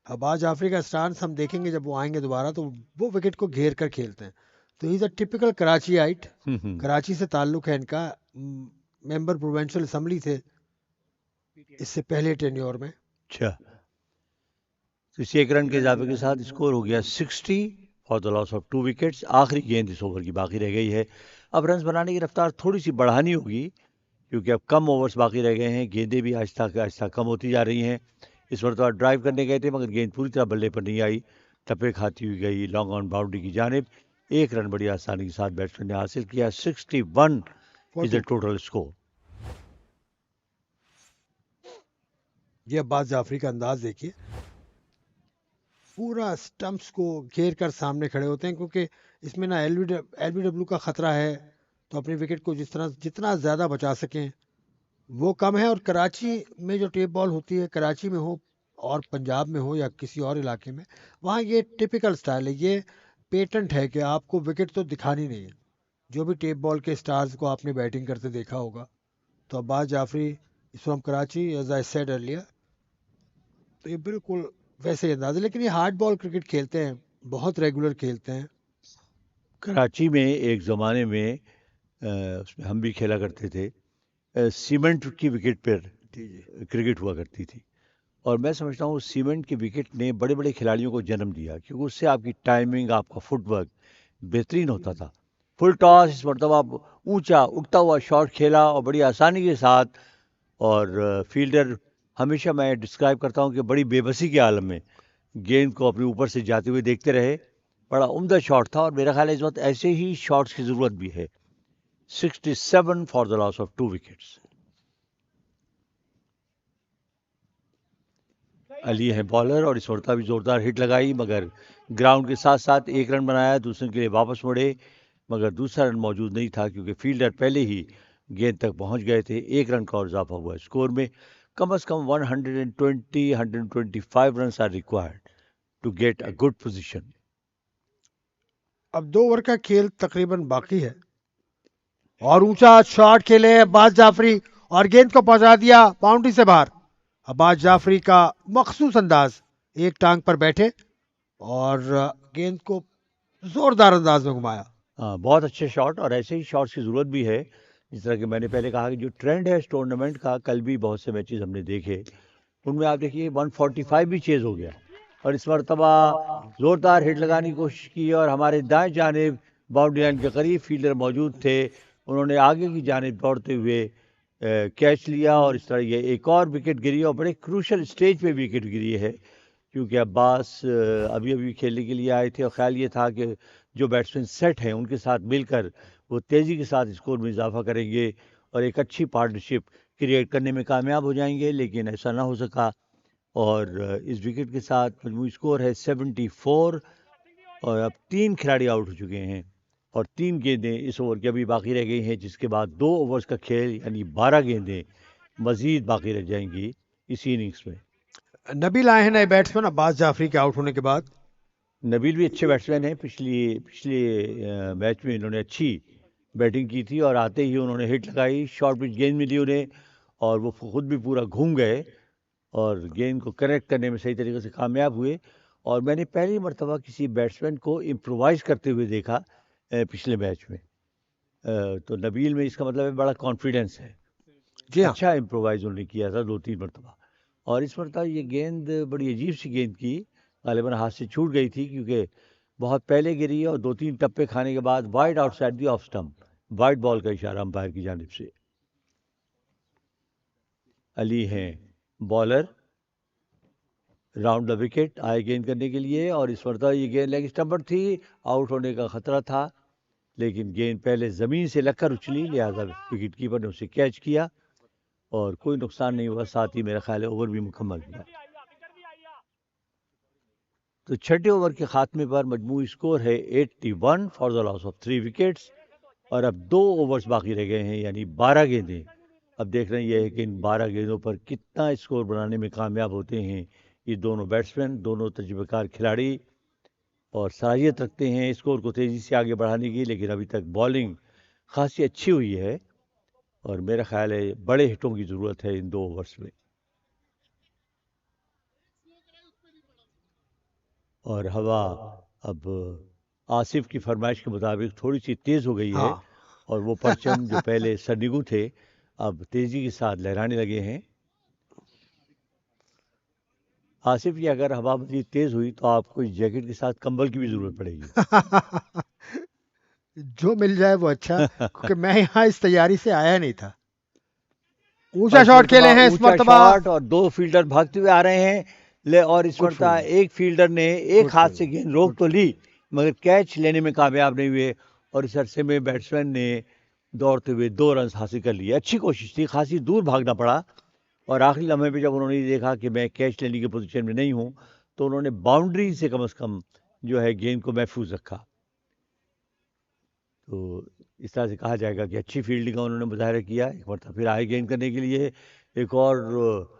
Speaker 2: अब्बास जाफरी का स्टांस हम देखेंगे जब वो आएंगे दोबारा, तो वो विकेट को घेर कर खेलते हैं। तो इज अ टिपिकल कराचीआइट, कराची से ताल्लुक है इनका, मेंबर प्रोविंशियल असेंबली थे इससे पहले टेन्योर में।
Speaker 3: अच्छा, तो इसी एक रन के इजाफे के साथ स्कोर हो गया 60 for the loss of 2 wickets. आखिरी गेंद इस ओवर की बाकी रह गई है। अब रन बनाने की रफ्तार थोड़ी सी बढ़ानी होगी क्योंकि अब कम ओवर्स बाकी रह गए हैं, गेंदें भी आहिस्ता कम होती जा रही हैं। इस मरतबा ड्राइव करने गए थे मगर गेंद पूरी तरह बल्ले पर नहीं आई, टप्पे खाती हुई गई लॉन्ग ऑन बाउंड्री की जानिब। एक रन बड़ी आसानी के साथ बैट्समैन ने हासिल किया। 61 इज द टोटल स्कोर।
Speaker 2: ये अब्बास जाफरी का अंदाज देखिए, पूरा स्टंप्स को घेर कर सामने खड़े होते हैं क्योंकि इसमें ना एलबीडब्ल्यू का खतरा है, तो अपनी विकेट को जितना ज़्यादा बचा सकें वो कम है। और कराची में जो टेप बॉल होती है, कराची में हो और पंजाब में हो या किसी और इलाके में, वहाँ ये टिपिकल स्टाइल है, ये पेटेंट है कि आपको विकेट तो दिखानी नहीं है। जो भी टेप बॉल के स्टार्स को आपने बैटिंग करते देखा होगा, तो Abbas Jafri is from Karachi as I said earlier, तो ये बिल्कुल वैसे ही अंदाज है। लेकिन ये हार्ड बॉल क्रिकेट खेलते हैं, बहुत रेगुलर खेलते हैं।
Speaker 3: कराची में एक ज़माने में उसमें हम भी खेला करते थे, सीमेंट की विकेट पर क्रिकेट हुआ करती थी और मैं समझता हूँ सीमेंट की विकेट ने बड़े बड़े खिलाड़ियों को जन्म दिया क्योंकि उससे आपकी टाइमिंग, आपका फुटवर्क बेहतरीन होता था। फुल टॉस इस मरतबा ऊंचा उठता हुआ शॉट खेला और बड़ी आसानी के साथ, और फील्डर हमेशा मैं डिस्क्राइब करता हूँ कि बड़ी बेबसी के आलम में गेंद को अपने ऊपर से जाते हुए देखते रहे। बड़ा उम्दा शॉट था और मेरा ख्याल है इस वक्त ऐसे ही शॉट्स की ज़रूरत भी है। 67 for the loss of 2 wickets. Ali है बॉलर और इस मरतबा भी ज़ोरदार हिट लगाई मगर ग्राउंड के साथ साथ एक रन बनाया, दूसरे के लिए वापस मुड़े मगर दूसरा रन मौजूद नहीं था क्योंकि फील्डर पहले ही गेंद तक पहुंच गए थे। एक रन का और इजाफा हुआ स्कोर में। कम से कम 120-125 run are required to get a good position.
Speaker 2: अब 2 ओवर का खेल तकरीबन बाकी है और ऊंचा शॉट खेले अब्बास जाफरी और गेंद को पहुंचा दिया बाउंड्री से बाहर। अब्बास जाफरी का मखसूस अंदाज, एक टांग पर बैठे और गेंद को जोरदार अंदाज में घुमाया।
Speaker 3: हाँ, बहुत अच्छे शॉट और ऐसे ही शॉट्स की ज़रूरत भी है। जिस तरह कि मैंने पहले कहा कि जो ट्रेंड है इस टूर्नामेंट का, कल भी बहुत से मैचेस हमने देखे, उनमें आप देखिए 145 भी चेज़ हो गया और इस मरतबा ज़ोरदार हिट लगाने की कोशिश की और हमारे दाएं जानिब बाउंड्री लाइन के करीब फील्डर मौजूद थे, उन्होंने आगे की जानिब दौड़ते हुए कैच लिया और इस तरह ये एक और विकेट गिरी और बड़े क्रूशल स्टेज पे विकेट गिरी है क्योंकि अब्बास अभी अभी खेलने के लिए आए थे और ख्याल ये था कि जो बैट्समैन सेट हैं उनके साथ मिलकर वो तेज़ी के साथ स्कोर में इजाफा करेंगे और एक अच्छी पार्टनरशिप क्रिएट करने में कामयाब हो जाएंगे, लेकिन ऐसा ना हो सका और इस विकेट के साथ मजमूई स्कोर है 74 और अब 3 खिलाड़ी आउट हो चुके हैं और 3 गेंदें इस ओवर की अभी बाकी रह गई हैं, जिसके बाद 2 ओवर्स का खेल यानी 12 गेंदें मज़ीद बाकी रह जाएंगी इसी इनिंग्स में।
Speaker 2: नबील आए हैं नए बैट्समैन अब्बास जाफरी के आउट होने के बाद।
Speaker 3: नबील भी अच्छे बैट्समैन हैं, पिछले मैच में इन्होंने अच्छी बैटिंग की थी और आते ही उन्होंने हिट लगाई, शॉर्ट पिच गेंद मिली उन्हें और वो खुद भी पूरा घूम गए और गेंद को कनेक्ट करने में सही तरीके से कामयाब हुए। और मैंने पहली मरतबा किसी बैट्समैन को इम्प्रोवाइज़ करते हुए देखा पिछले मैच में, तो नबील में इसका मतलब है बड़ा कॉन्फिडेंस है।
Speaker 2: जी हाँ,
Speaker 3: अच्छा इम्प्रोवाइज़ उन्होंने किया था 2-3 मरतबा और इस मरतबा ये गेंद बड़ी अजीब सी गेंद की, गालिबन हाथ से छूट गई थी क्योंकि बहुत पहले गिरी और 2-3 टप्पे खाने के बाद wide outside the off stump, wide ball का इशारा अंपायर की जानिब से। अली हैं बॉलर, राउंड द विकेट आए गेंद करने के लिए, और इस मरतबा ये गेंद लेग स्टंप पर थी, आउट होने का खतरा था, लेकिन गेंद पहले ज़मीन से लगकर उछली, लिहाजा विकेट कीपर ने उसे कैच किया और कोई नुकसान नहीं हुआ। साथ ही मेरा ख्याल है ओवर भी मुकम्मल हुआ। तो छठे ओवर के खात्मे पर मजमूई स्कोर है 81 for the loss of 3 wickets, और अब 2 ओवर्स बाकी रह गए हैं, यानी 12 गेंदें। अब देखना यह है कि इन 12 गेंदों पर कितना स्कोर बनाने में कामयाब होते हैं ये दोनों बैट्समैन, दोनों तजुर्बेकार खिलाड़ी, और सलाहियत रखते हैं स्कोर को तेज़ी से आगे बढ़ाने की। लेकिन अभी तक बॉलिंग खासी अच्छी हुई है और मेरा ख्याल है बड़े हिटों की ज़रूरत है इन 2 ओवर्स में। और हवा अब आसिफ की फरमाइश के मुताबिक थोड़ी सी तेज़ हो गई है,
Speaker 2: हाँ
Speaker 3: और वो परचम जो पहले सरनिगू थे अब तेज़ी के साथ लहराने लगे हैं। आसिफ जी, अगर हवा मज़ीद तेज़ हुई तो आपको इस जैकेट के साथ कंबल की भी ज़रूरत पड़ेगी।
Speaker 2: जो मिल जाए वो अच्छा, क्योंकि मैं यहाँ इस तैयारी से आया नहीं था।
Speaker 3: और
Speaker 2: ऊंचा
Speaker 3: इस
Speaker 2: शॉट खेले
Speaker 3: मरतबा
Speaker 2: हैं इस
Speaker 3: ऊंचा
Speaker 2: मरतबा।
Speaker 3: शॉट और 2 फील्डर भागते हुए आ रहे हैं, और इस
Speaker 2: गुड
Speaker 3: मरतबा
Speaker 2: फील्डिंग,
Speaker 3: एक फील्डर ने एक
Speaker 2: गुड
Speaker 3: हाथ से
Speaker 2: फील्डिंग,
Speaker 3: गेंद रोक
Speaker 2: गुड
Speaker 3: तो ली, मगर कैच लेने में कामयाब नहीं हुए, और इस अरसे में बैट्समैन ने दौड़ते हुए 2 रन हासिल कर लिए। अच्छी कोशिश थी, खासी दूर भागना पड़ा, और आखिरी लम्हे पे जब उन्होंने देखा कि मैं कैच लेने की पोजीशन में नहीं हूं, तो उन्होंने बाउंड्री से कम जो है गेंद को महफूज रखा। तो इस तरह से कहा जाएगा कि अच्छी फील्डिंग का उन्होंने मुजाहरा किया। एक मरतबा फिर आए गेंद करने के लिए, एक और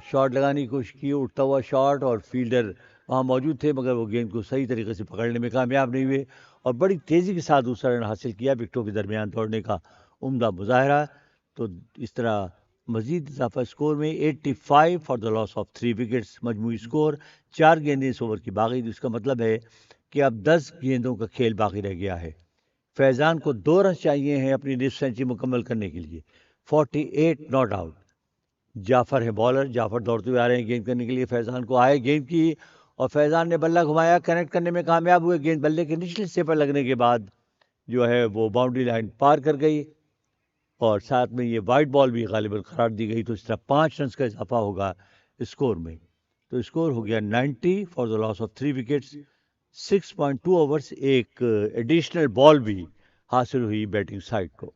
Speaker 3: शॉट लगाने की कोशिश की, उठता हुआ शॉट, और फील्डर वहाँ मौजूद थे मगर वो गेंद को सही तरीके से पकड़ने में कामयाब नहीं हुए, और बड़ी तेज़ी के साथ दूसरा रन हासिल किया। विकेटों के दरमियान दौड़ने का उम्दा मुजाहरा। तो इस तरह मजीद इजाफा स्कोर में 85 for the loss of 3 wickets. मजमूई स्कोर 4 गेंदें इस ओवर की बाकी, जिसका मतलब है कि अब 10 गेंदों का खेल बाकी रह गया है। फैज़ान को 2 रन चाहिए हैं अपनी निस्फ सेंचुरी मुकम्मल करने के लिए। 48 नॉट आउट। जाफ़र है बॉलर, जाफ़र दौड़ते हुए आ रहे हैं गेंद करने के लिए। फैज़ान को आए गेंद की, और फैज़ान ने बल्ला घुमाया, कनेक्ट करने में कामयाब हुए। गेंद बल्ले के निचले हिस्से पर लगने के बाद जो है वो बाउंड्री लाइन पार कर गई, और साथ में ये वाइड बॉल भी गालिबन करार दी गई। तो इस तरह 5 रन का इजाफा होगा स्कोर में। तो स्कोर हो गया 90 for the loss of 3 wickets. 6.2 overs, एक एडिशनल बॉल भी हासिल हुई बैटिंग साइड को।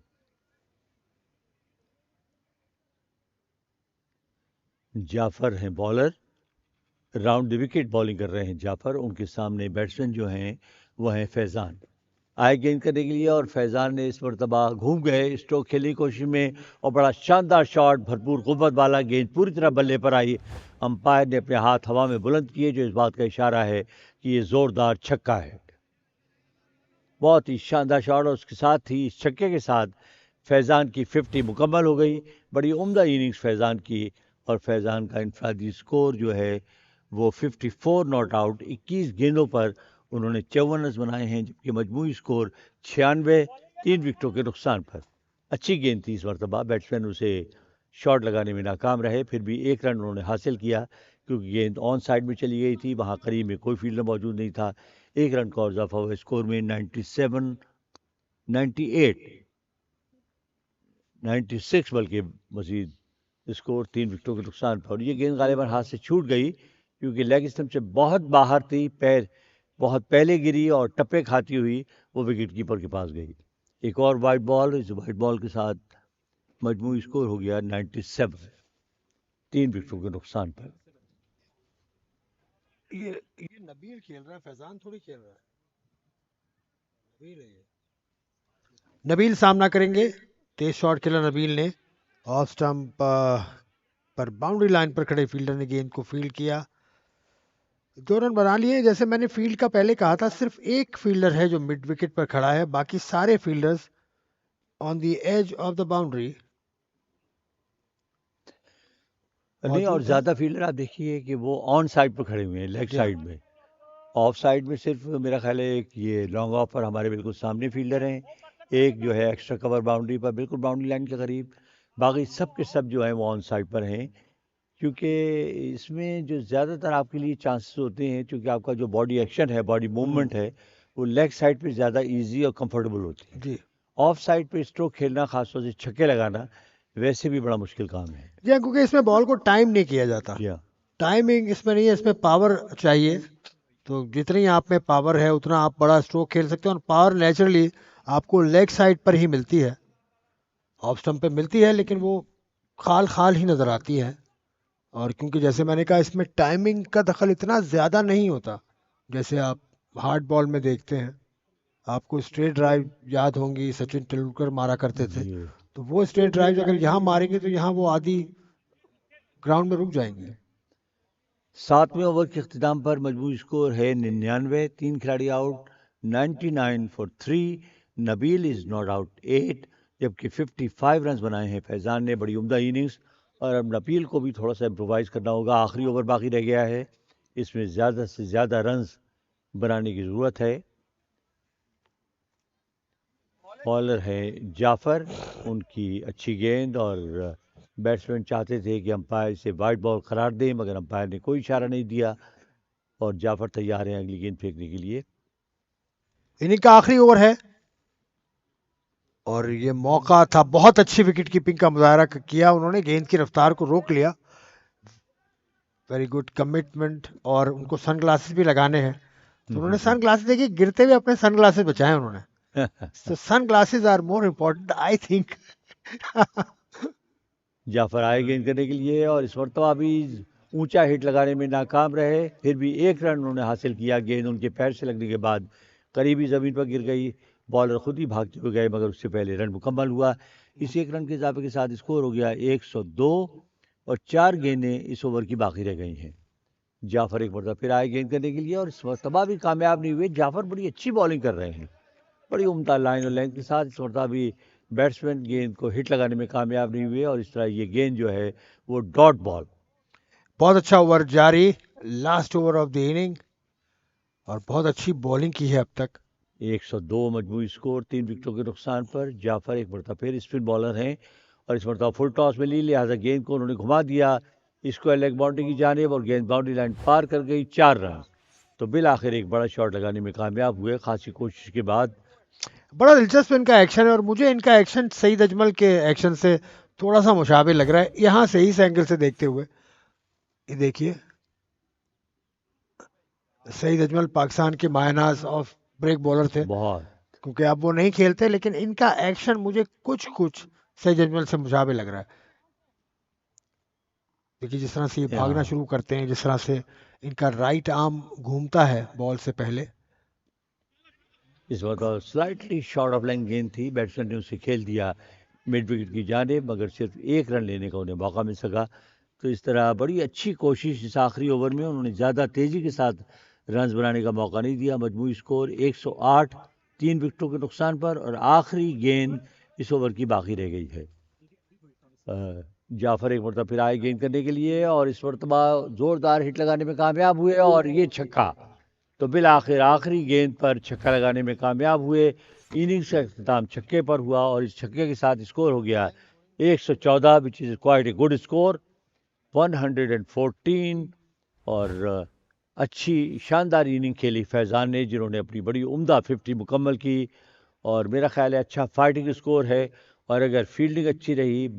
Speaker 3: जाफ़र हैं bowler, round the wicket bowling कर रहे हैं जाफ़र। उनके सामने बैट्समैन जो हैं वो हैं फैज़ान। आए गेंद करने के लिए, और फैज़ान ने इस मरतबा घूम गए स्ट्रोक खेलने की कोशिश में, और बड़ा शानदार शॉट, भरपूर कुव्वत वाला, गेंद पूरी तरह बल्ले पर आई। अंपायर ने अपने हाथ हवा में बुलंद किए, जो इस बात का इशारा है कि ये ज़ोरदार छक्का है। बहुत ही शानदार शॉट, और उसके साथ ही इस छक्के के साथ फैज़ान की 50 मुकम्मल हो गई। बड़ी उम्दा इनिंग्स फैज़ान की, और फैज़ान का इनफरादी स्कोर जो है वो 54 नॉट आउट। 21 गेंदों पर उन्होंने 54 रन बनाए हैं, जबकि मजमूई स्कोर 96, 3 विकेटों के नुकसान पर। अच्छी गेंद थी इस मरतबा, बैट्समैन उसे शॉट लगाने में नाकाम रहे, फिर भी 1 रन उन्होंने हासिल किया, क्योंकि गेंद ऑन साइड में चली गई थी, वहाँ करीब में कोई फील्डर मौजूद नहीं था। 1 रन का और इजाफा हुआ स्कोर में। 97, 98, 96 बल्कि मजीद स्कोर 3 विकेटों के नुकसान पर। और ये गेंद गालिबन हाथ से छूट गई, क्योंकि लेग स्टंप से बहुत बाहर थी, पैर बहुत पहले गिरी, और टप्पे खाती हुई वो विकेट कीपर के पास गई। एक और वाइड बॉल, इस वाइड बॉल के साथ मजमूई स्कोर हो गया 97, 3 विकेटों के नुकसान पर।
Speaker 2: ये नबील खेल रहा है, फैज़ान थोड़ी खेल रहा है। नबील है ये। नबील सामना करेंगे। तेज शॉट खेला नबील ने, ऑफ स्टंप पर बाउंड्री लाइन पर खड़े फील्डर ने गेंद को फील्ड किया। 2 रन बना लिए। जैसे मैंने फील्ड का पहले कहा था, सिर्फ एक फील्डर है जो मिड विकेट पर खड़ा है, बाकी सारे fielders on the edge of the boundary
Speaker 3: नहीं, और
Speaker 2: मौजूद हैं।
Speaker 3: ज़्यादा फील्डर आप देखिए कि वो ऑन साइड पर खड़े हुए हैं, लेग
Speaker 2: जी हाँ,
Speaker 3: साइड में। ऑफ साइड में सिर्फ मेरा ख्याल है कि ये लॉन्ग ऑफ पर हमारे बिल्कुल सामने फील्डर हैं, एक जो है एक्स्ट्रा कवर बाउंड्री पर बिल्कुल बाउंड्री लाइन के करीब, बाकी सब के सब जो हैं वो ऑन साइड पर हैं। क्योंकि इसमें जो ज़्यादातर आपके लिए चांसेस होते हैं, क्योंकि आपका जो बॉडी एक्शन है, बॉडी मूवमेंट है, वो लेग साइड पे ज़्यादा इजी और कंफर्टेबल होती है।
Speaker 2: जी
Speaker 3: ऑफ साइड पे स्ट्रोक खेलना, खासतौर से छक्के लगाना, वैसे भी बड़ा मुश्किल काम है।
Speaker 2: जी हाँ, क्योंकि इसमें बॉल को टाइम नहीं किया जाता।
Speaker 3: जी हाँ,
Speaker 2: टाइमिंग इसमें नहीं है, इसमें पावर चाहिए। तो जितनी आप में पावर है उतना आप बड़ा स्ट्रोक खेल सकते हैं, और पावर नेचुरली आपको लेग साइड पर ही मिलती है, ऑफ स्टंप पे मिलती है, लेकिन वो खाल खाल ही नज़र आती है। और क्योंकि जैसे मैंने कहा, इसमें टाइमिंग का दखल इतना ज़्यादा नहीं होता जैसे आप हार्ड बॉल में देखते हैं। आपको स्ट्रेट ड्राइव याद होंगी, सचिन तेंदुलकर मारा करते थे।
Speaker 3: जी।
Speaker 2: तो वो स्ट्रेट ड्राइव अगर यहाँ मारेंगे तो यहाँ वो आधी ग्राउंड में रुक जाएंगे।
Speaker 3: 7वें ओवर के अख्ताम पर मजमूई स्कोर है 99, 3 खिलाड़ी out, 99 for 3। Nabeel is not out 8, जबकि 55 रन बनाए हैं फैजान ने। बड़ी उम्दा इनिंग्स, और अब नबील को भी थोड़ा सा इम्प्रोवाइज करना होगा। आखिरी ओवर बाकी रह गया है, इसमें ज़्यादा से ज़्यादा रन्स बनाने की ज़रूरत है। बॉलर है जाफर, उनकी अच्छी गेंद, और बैट्समैन चाहते थे कि अंपायर इसे वाइड बॉल करार दें, मगर अंपायर ने कोई इशारा नहीं दिया, और जाफर तैयार हैं अगली गेंद फेंकने के लिए।
Speaker 2: इनिंग का आखिरी ओवर है, और ये मौका था। बहुत अच्छी विकेट कीपिंग का मुजाहरा किया उन्होंने, गेंद की रफ्तार को रोक लिया। वेरी गुड कमिटमेंट, और उनको सन ग्लासेस भी लगाने हैं, तो उन्होंने सन ग्लासेस, देखिए गिरते हुए अपने सन ग्लासेस बचाए उन्होंने। तो sunglasses are more important I think.
Speaker 3: Jafar आए गेंद करने के लिए, और इस मरतबा भी ऊंचा हिट लगाने में नाकाम रहे। फिर भी 1 रन उन्होंने हासिल किया। गेंद उनके पैर से लगने के बाद करीबी ज़मीन पर गिर गई। बॉलर खुद ही भागते हुए गए, मगर उससे पहले रन मुकम्मल हुआ। इस 1 रन के इजाफे के साथ स्कोर हो गया 102, और 4 गेंदें इस ओवर की बाकी रह गई हैं। जाफर एक मरतबा फिर आए गेंद करने के लिए, और इस मरतबा भी कामयाब नहीं हुए। जाफर बड़ी अच्छी बॉलिंग कर रहे हैं, बड़ी उम्दा लाइन और लेंथ के साथ। इस मरतबा भी बैट्समैन गेंद को हिट लगाने में कामयाब नहीं हुए, और इस तरह ये गेंद जो है वो डॉट बॉल।
Speaker 2: बहुत अच्छा ओवर जारी, last over of the inning, और बहुत अच्छी बॉलिंग की है अब तक।
Speaker 3: 102 मजमूई स्कोर, 3 विकेटों के नुकसान पर। जाफर एक मरतबा फिर स्पिन बॉलर हैं, और इस मरतबा फुल टॉस में ली, लिहाजा गेंद को उन्होंने घुमा दिया स्क्वायर लेग बाउंड्री की जानिब, और गेंद बाउंड्री लाइन पार कर गई। 4 रन। तो बिल आखिर एक बड़ा शॉट लगाने में कामयाब हुए, खासी कोशिश के बाद।
Speaker 2: बड़ा दिलचस्प इनका एक्शन है, और मुझे इनका एक्शन सईद अजमल के एक्शन से थोड़ा सा मुशाबे लग रहा है, यहाँ से इस एंगल से देखते हुए। ये देखिए, सईद अजमल पाकिस्तान के मायनाज ऑफ ब्रेक बॉलर थे,
Speaker 3: बहुत
Speaker 2: क्योंकि अब वो नहीं खेलते, लेकिन इनका एक्शन मुझे कुछ कुछ सईद अजमल से मुशाबे लग रहा है। देखिए जिस तरह से ये भागना शुरू करते हैं, जिस तरह से इनका राइट आर्म घूमता है बॉल से पहले।
Speaker 3: इस बार स्लाइटली शॉर्ट ऑफ लाइन गेंद थी, बैट्समैन ने उसे खेल दिया मिड विकेट की जानिब, मगर सिर्फ 1 रन लेने का उन्हें मौका मिल सका। तो इस तरह बड़ी अच्छी कोशिश इस आखिरी ओवर में, उन्होंने ज़्यादा तेज़ी के साथ रन्स बनाने का मौका नहीं दिया। मजमूई स्कोर 108, 3 विकेटों के नुकसान पर, और आखिरी गेंद इस ओवर की बाकी रह गई है। जाफर एक मरतबा फिर आए गेंद करने के लिए, और इस मरतबा ज़ोरदार हिट लगाने में कामयाब हुए, और ये छक्का। तो बिल आखिर आखिरी गेंद पर छक्का लगाने में कामयाब हुए। इनिंग्स का अख्ताम छक्के पर हुआ, और इस छक्के के साथ स्कोर हो गया 114, which is quite a good score, 114। और अच्छी शानदार इनिंग खेली फैज़ान ने, जिन्होंने अपनी बड़ी उम्दा 50 मुकम्मल की, और मेरा ख्याल है अच्छा फाइटिंग स्कोर है। और अगर फील्डिंग अच्छी रही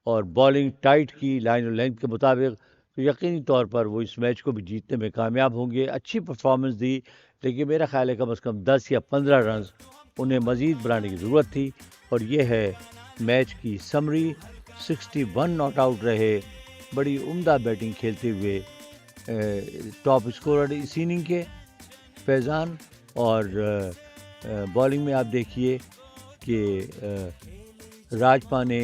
Speaker 3: और बॉलिंग टाइट की लाइन और लेंथ के मुताबिक, तो यकीनी तौर पर वो इस मैच को भी जीतने में कामयाब होंगे। अच्छी परफॉर्मेंस दी, लेकिन मेरा ख्याल है कम से कम 10 या 15 रन उन्हें मज़ीद बनाने की ज़रूरत थी। और ये है मैच की समरी। 61 नॉट आउट रहे, बड़ी उम्दा बैटिंग खेलते हुए टॉप स्कोरर इस इनिंग के फैज़ान। और बॉलिंग में आप देखिए कि राजपा ने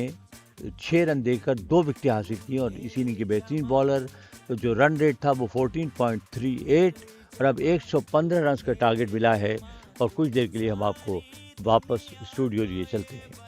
Speaker 3: 6 रन देकर 2 विकेटें हासिल की, और इस इनिंग के बेहतरीन बॉलर। तो जो रन रेट था वो 14.38, और अब 115 रन का टारगेट मिला है। और कुछ देर के लिए हम आपको वापस स्टूडियो लिए चलते हैं।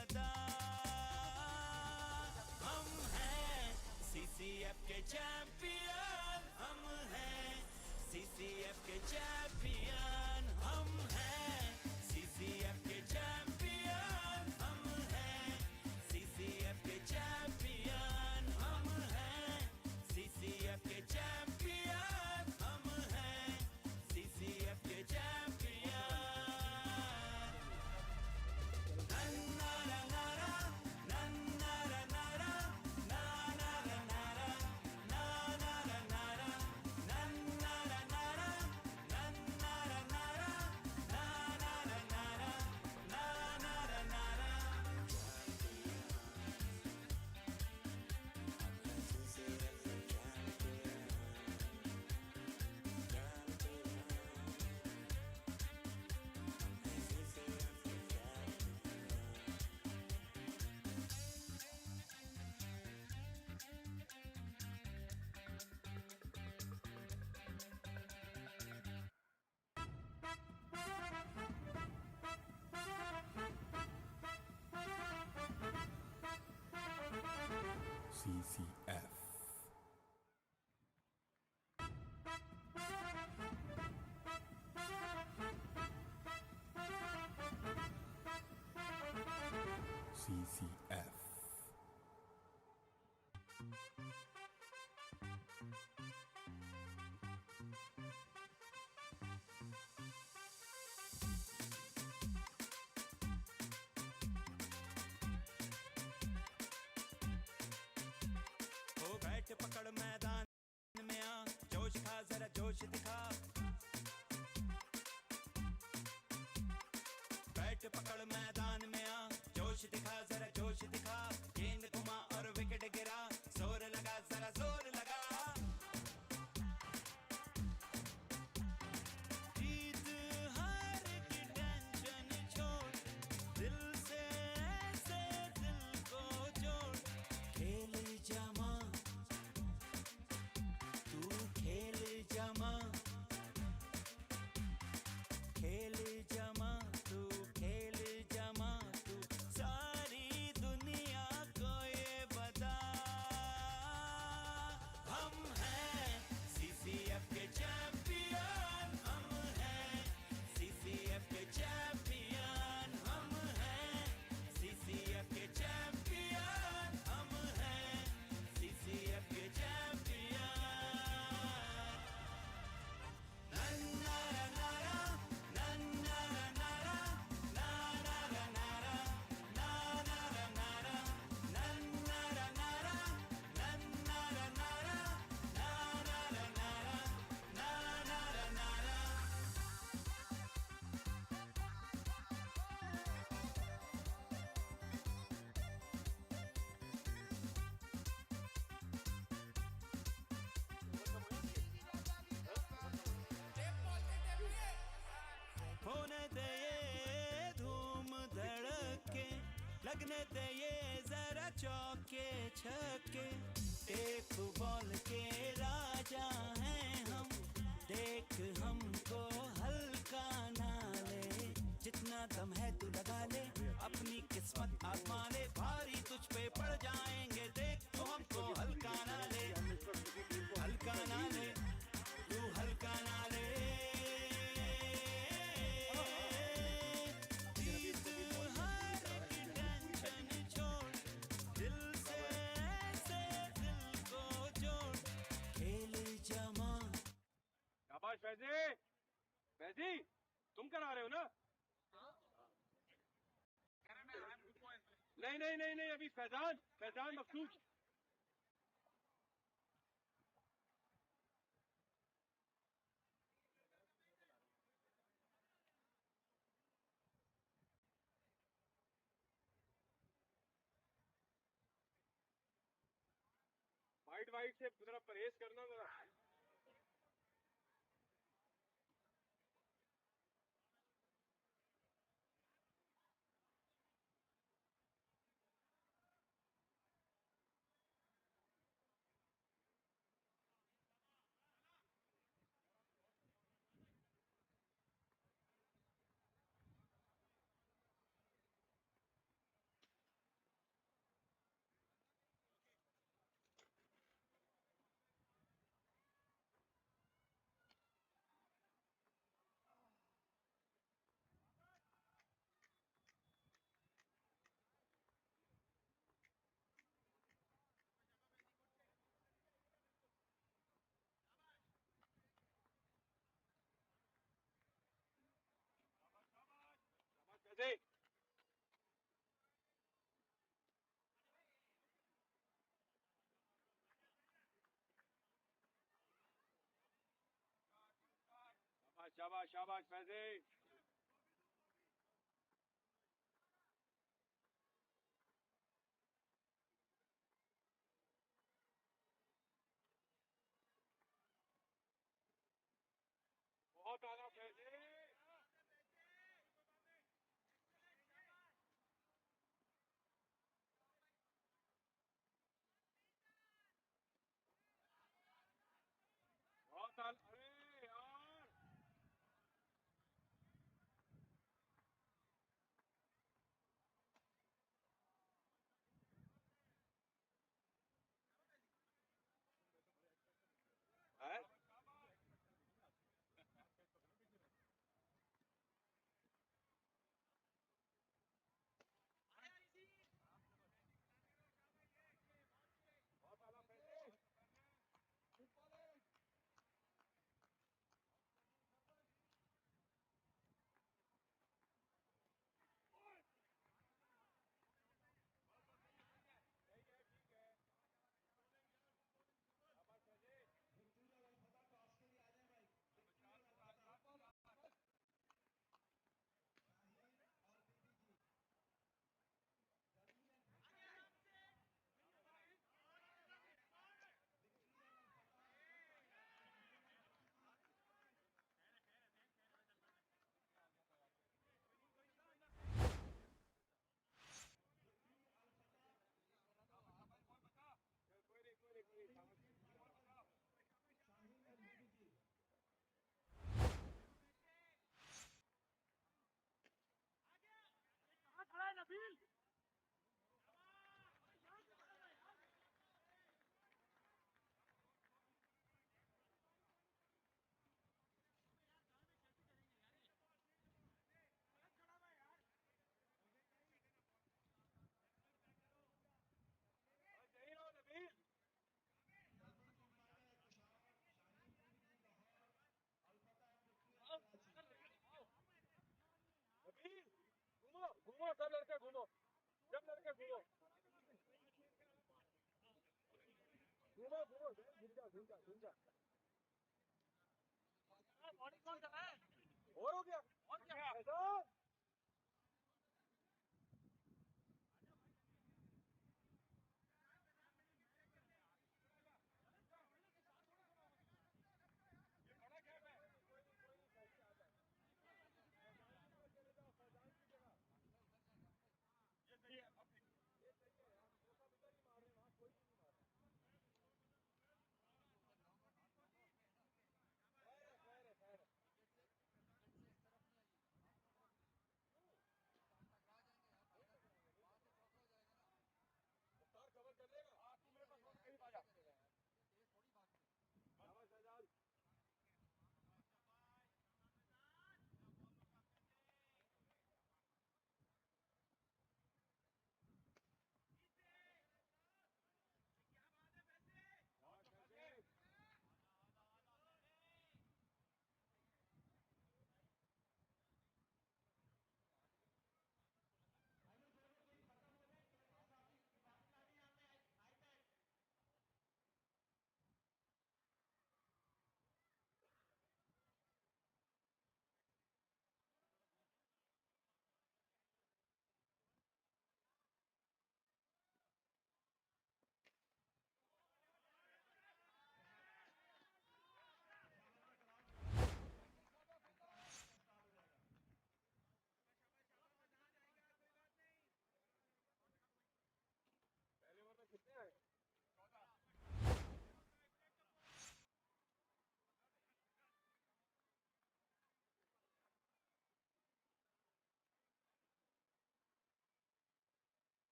Speaker 1: पकड़ मैदान में आ, जोश खा जरा जोश दिखा, बैट पकड़ मैदान में आ, जोश दिखा जरा जोश दिखा, गेंद घुमा और विकेट गिरा, जोर लगा जरा जोर लगा, जीत हार की टेंशन छोड़, दिल से ऐसे दिल को जोड़, खेल जमा तू खेल जमा, खेल जमा तू खेल जमा तू, सारी दुनिया को ये बता, हम हैं सीसीएफ के चैंपियन, हम हैं सीसीएफ के चैंपियन, हम हैं सीसीएफ के चैंपियन, हम हैं सीसीएफ के चैंपियन। नन्नारा नारा, नन्नारा नारा, नानारा नारा, नानारा नारा, नन्नारा नारा, नन्नारा नारा, नानारा नारा, नानारा नारा। होने दे ये धूम धड़के, लगने दे ये जरा चौके छक्के, एक बॉल के राजा हैं हम, देख हमको हल्का ना ले, जितना दम है तू लगा ले, अपनी किस्मत आजमा ले, भारी तुझ पे पड़ जाएंगे, देख तू हमको हल्का ना ले, हल्का ना ले, तू हल्का ना ले, जीत हार की टेंशन छोड़, दिल से ऐसे दिल को जोड़, खेल जमा।
Speaker 4: शाबाश फैजी, फैजी तुम करा रहे हो ना? नहीं नहीं नहीं नहीं, अभी फैजान फैजान मखसूस। वाइट वाइट से जरा परहेज करना जरा। फैजी शाबाश शाबाश शाबाश फैजी। बहुत आला फैजी। बहुत आला, अरे यार है? बहुत आला फैजी। सब लड़के घूमो, सब लड़के घूमो, घूमो घूमो, घूम जा घूम जा घूम जा। और हो गया, और क्या ऐसा। ये सही है, ये सही है यार, मौका उधर ही मार रहे, वहाँ कोई भी नहीं मार रहा। खैर है, खैर है। मुख्तार कवर कर लेगा। हाँ, तू मेरे पास करीब आ जा। शाबाश शहजाद। शाबाश शहजाद। पहले ओवर में कितने आए? शाबाश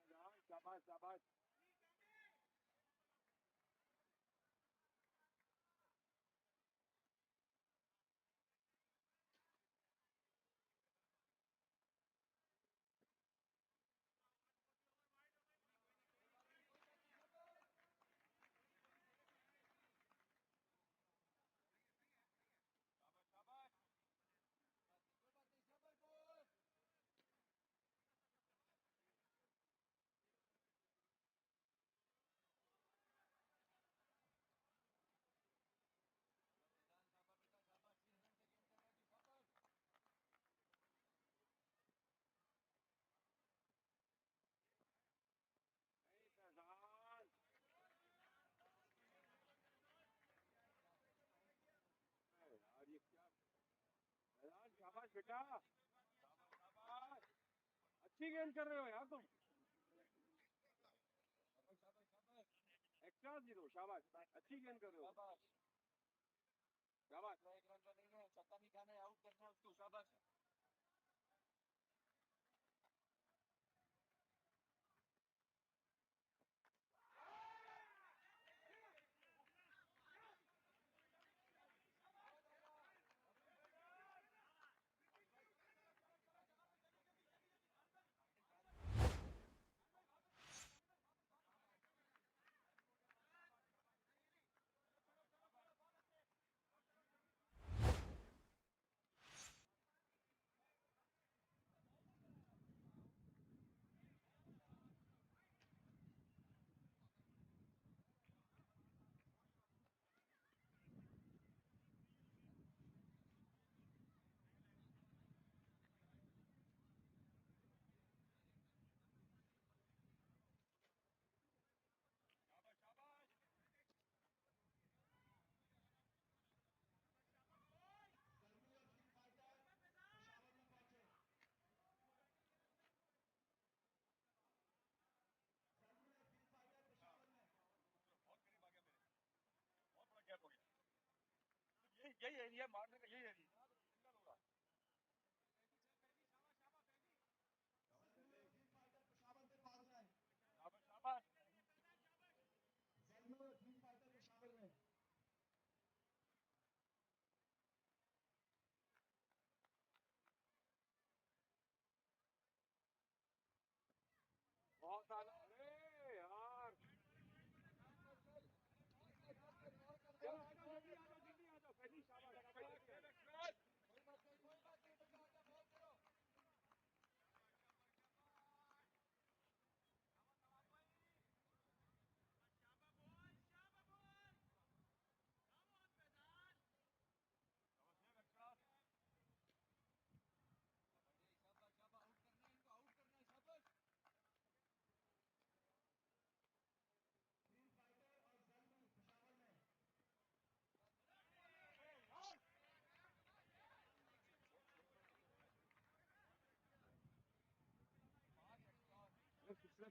Speaker 4: शहजाद, शाबाश शाबाश। शाबाश। नहीं शहजाद। यार ये क्या शहजाद, शाबाश बेटा, शाबाश। अच्छी गेंद कर रहे हो यार तुम। एक्स्ट्रा जीरो, शाबाश, अच्छी गेंद कर रहे हो। शाबाश। एक रन का नहीं है, छक्का नहीं खाना है, आउट करना है उसको, शाबाश। बहुत बड़ा गैप हो गया, यही यही एरिया मारने का, यही एरिया सिंगल होगा। शाबाश शाबाश। बहुत आला, अरे यार।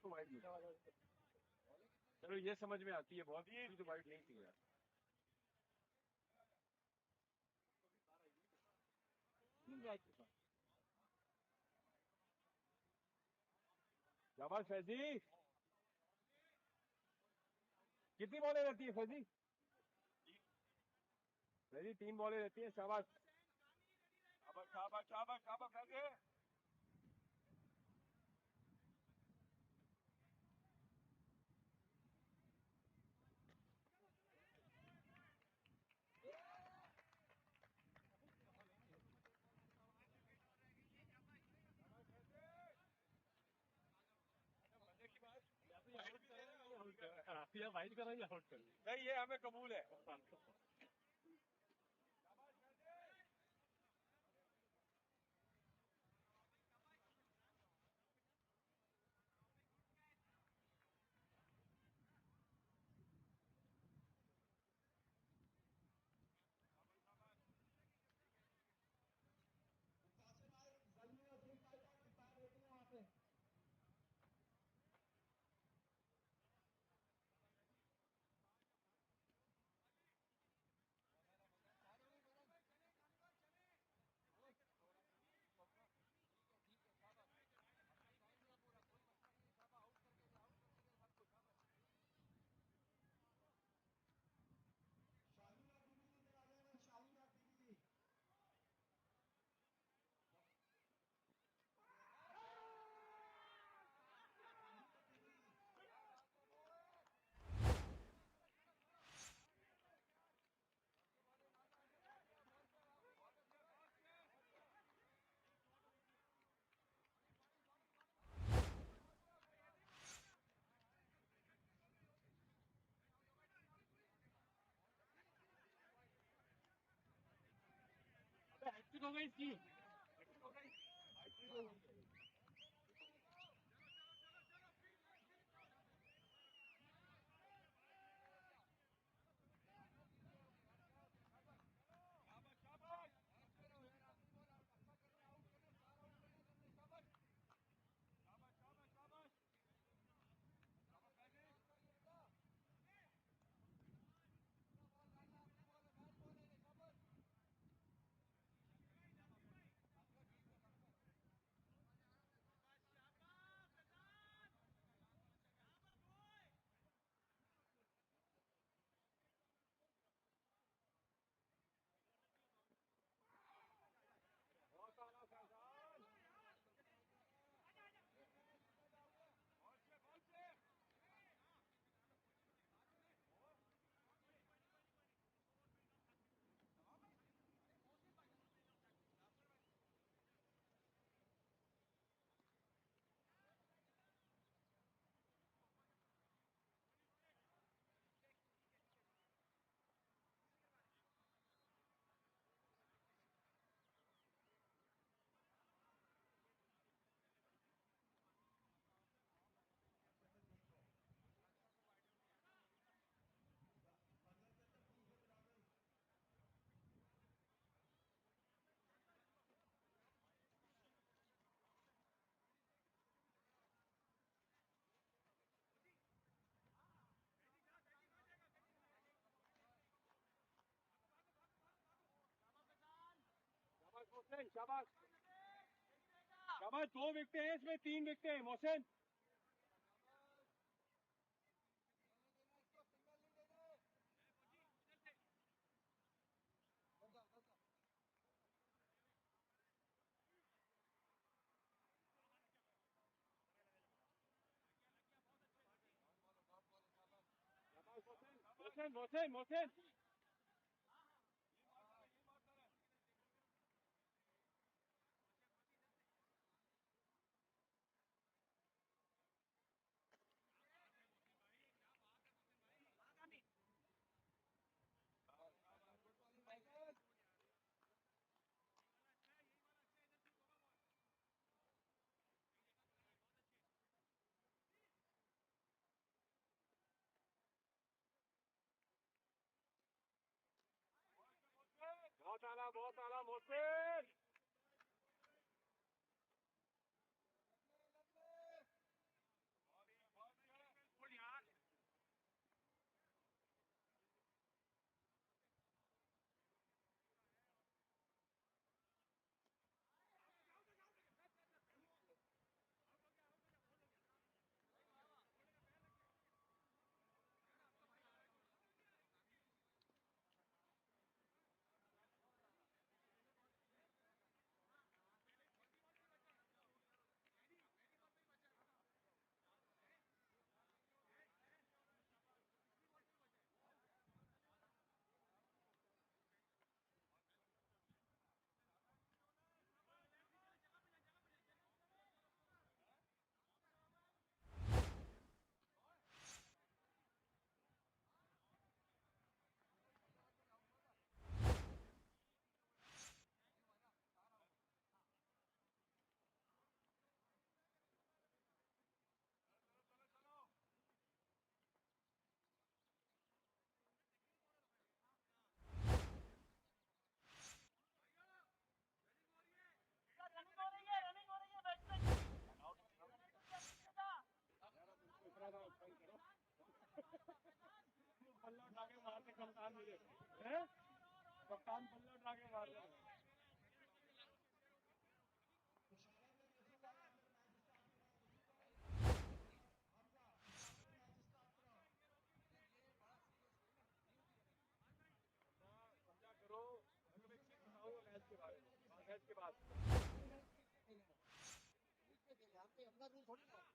Speaker 4: उसको वाइट मिला। चलो ये समझ में आती है बहुत, ही तो वाइट नहीं थी यार। शाबाश फैजी। कितनी बॉलें रहती है फैजी? फैजी 3 बॉलें रहती है। शाबाश शाबाश शाबाश शाबाश शाबाश फैजी। या वाइट करा या आउट कर, नहीं ये हमें कबूल है। हैट्रिक हो गई इसकी, हैट्रिक हो गई, हैट्रिक हो गई। शाबाश शाबाश शाबाश शाबाश शाबाश शाबाश फैजी। बहुत आला फैजान, बहुत से बहुत से। शाबाश मोहसिन शाबाश शाबाश। 2 विकेटें हैं इसमें, 3 विकेटें हैं मोहसिन। शाबाश मोहसिन मोहसिन मोहसिन मोहसिन। बहुत आला मोहसिन। बल्ला उठा के मारते कप्तान मुझे हैं? कप्तान बल्ला उठा के मार रहे हैं। समझा करो। अगर एक चीज बताऊंगा मैच के बारे में, मैच के बाद वही वाली बॉल आप करा रहे थे वही कराओ।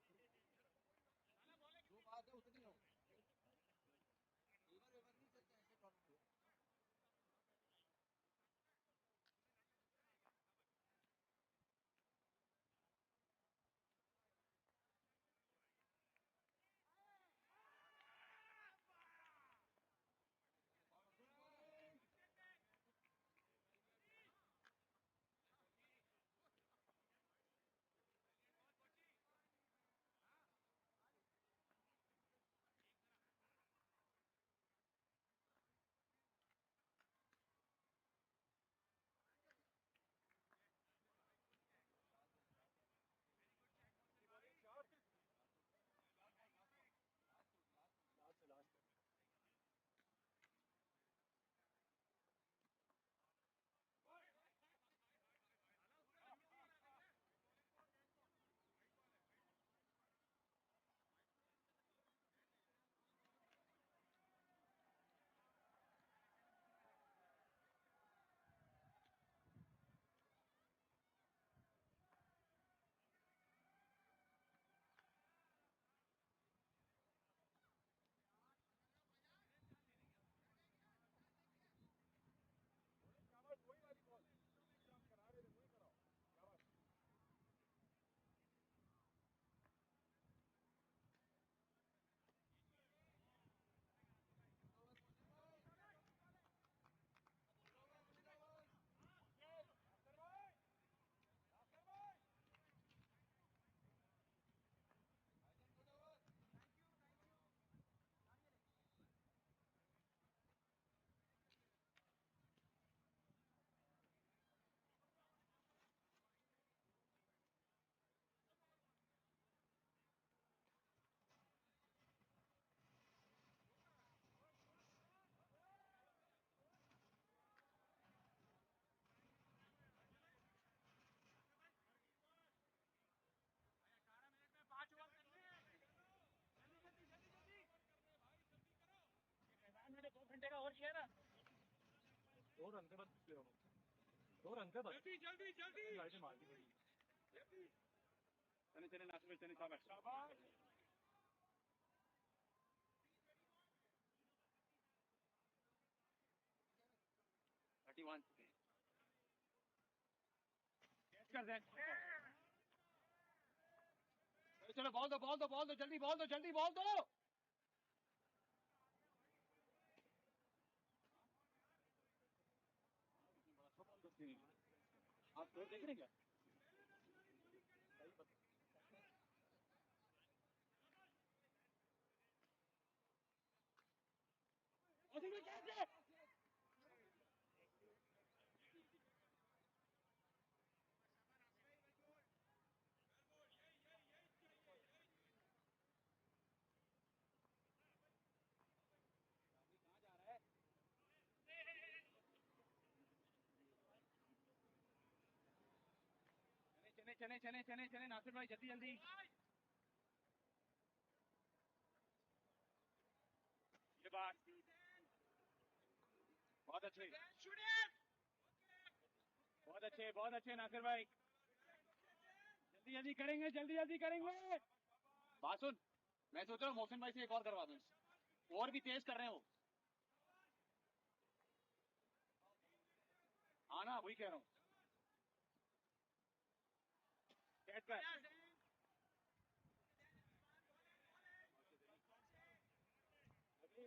Speaker 4: शाबाश। नासिर भाई, नासिर भाई। मैंने 2 घंटे का और किया ना। 2 रन पे बस 2 रन पे बस जल्दी जल्दी जल्दी गाड़ी मार दी बड़ी। चले चले नासिर भाई चले शाबाश। 31 कर दे। चलो बॉल दो बॉल दो बॉल दो जल्दी बॉल दो जल्दी बॉल दो। आप स्कोर देख रहे हैं क्या? कहाँ जा रहा है? चले चले चले चले चले नासिर भाई जल्दी जल्दी। ये बात बहुत अच्छे बहुत अच्छे नासिर भाई जल्दी जल्दी करेंगे जल्दी जल्दी करेंगे। बात सुन मैं सोच रहा हूँ मोहसिन भाई से एक और करवा दूं और भी तेज कर रहे हो। हाँ ना वही कह रहा हूँ। कैच कर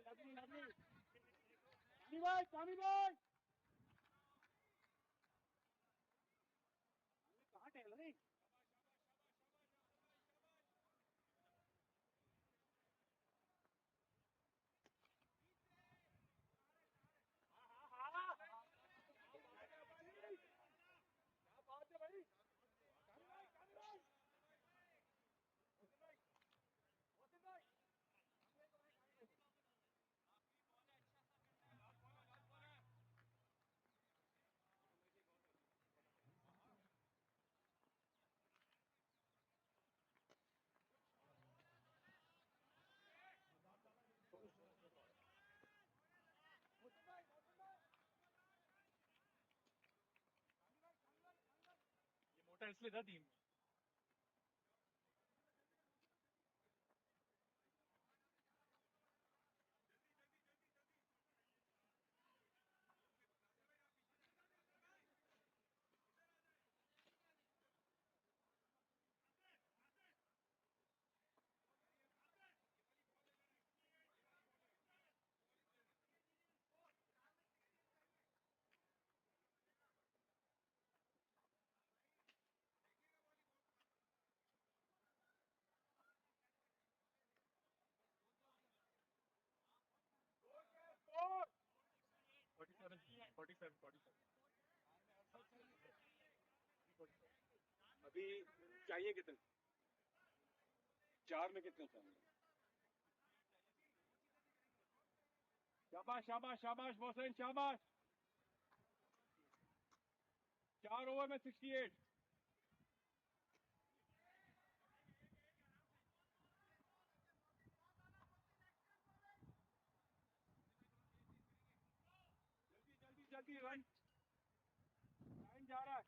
Speaker 4: लवली लवली लवली भाई स्वामी भाई कहाँ टहल रहे? क्या बात है भाई? कानी भाई मोहसिन भाई था इसलिए था 3 में। Four. 47. अभी चाहिए कितने? 4 में कितने चाहिए? शाबाश शाबाश शाबाश मोहसिन शाबाश। 4 ओवर में 68। जल्दी रन, टाइम जा रहा है।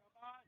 Speaker 4: शाबाश।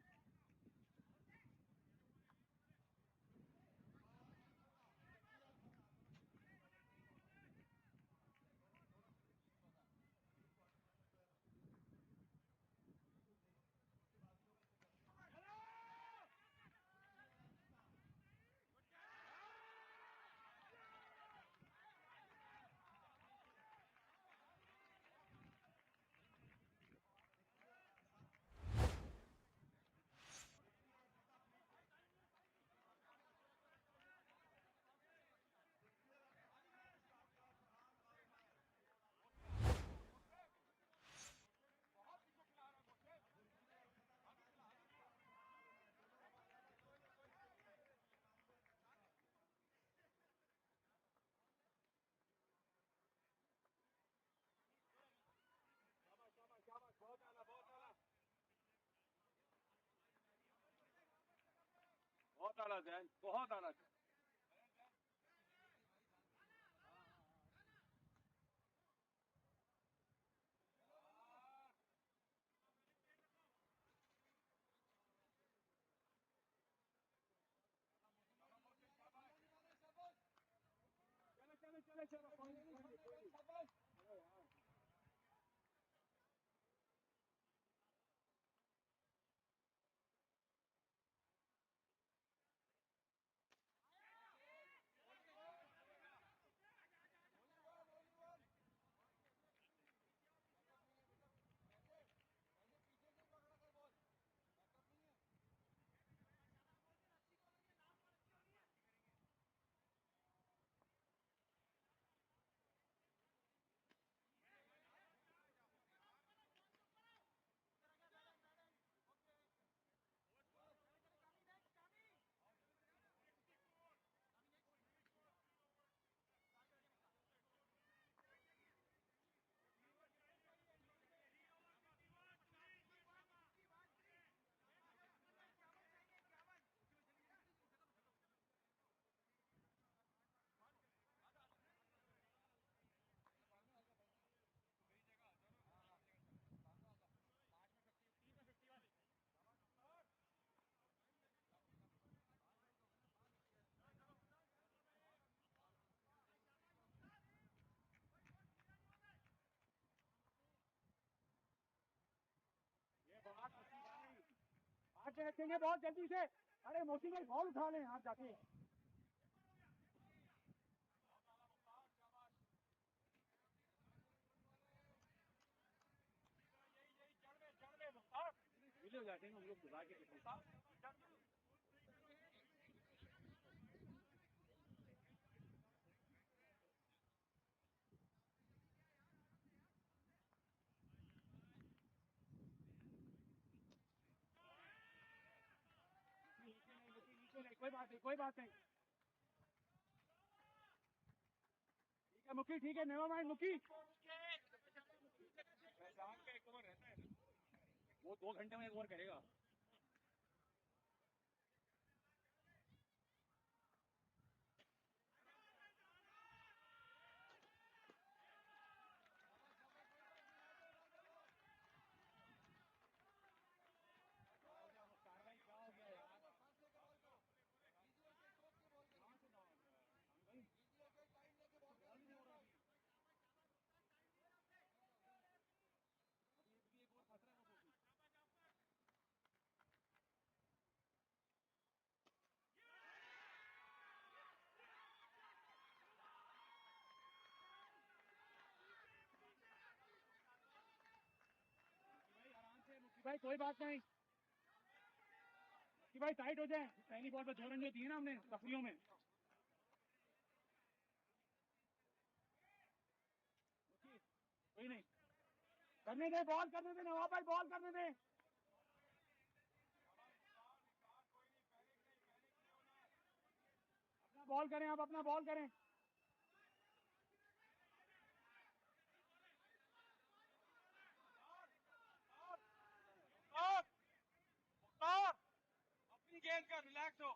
Speaker 4: बहुत आला बहुत आला बहुत आला जैन, बहुत आला। चलो। आगे रखेंगे बहुत जल्दी से। अरे मोसी भाई बॉल उठा लें आप जाके। हैं हम लोग बुला के बिठाएंगे। नीचे नहीं, कोई बात नहीं, कोई बात नहीं। ठीक है मुखी, ठीक है, नेवर माइंड मुखी। शाम का एक ओवर रहता है ना, वो 2 घंटे में एक ओवर करेगा। कार्रवाई क्या हो गया यार? एक ओवर फंस रहा है वो। भाई आराम से मुखी भाई, कोई बात नहीं कि भाई टाइट हो जाए। पहली बॉल पे 2 रन जो दिए ना हमने तफरियों में। मुखी, कोई नहीं, करने दे, बॉल करने दे नवाब भाई, बॉल करने दे। अपना बॉल करें, आप अपना बॉल करें। अपनी गेंद का रिलैक्स हो यार।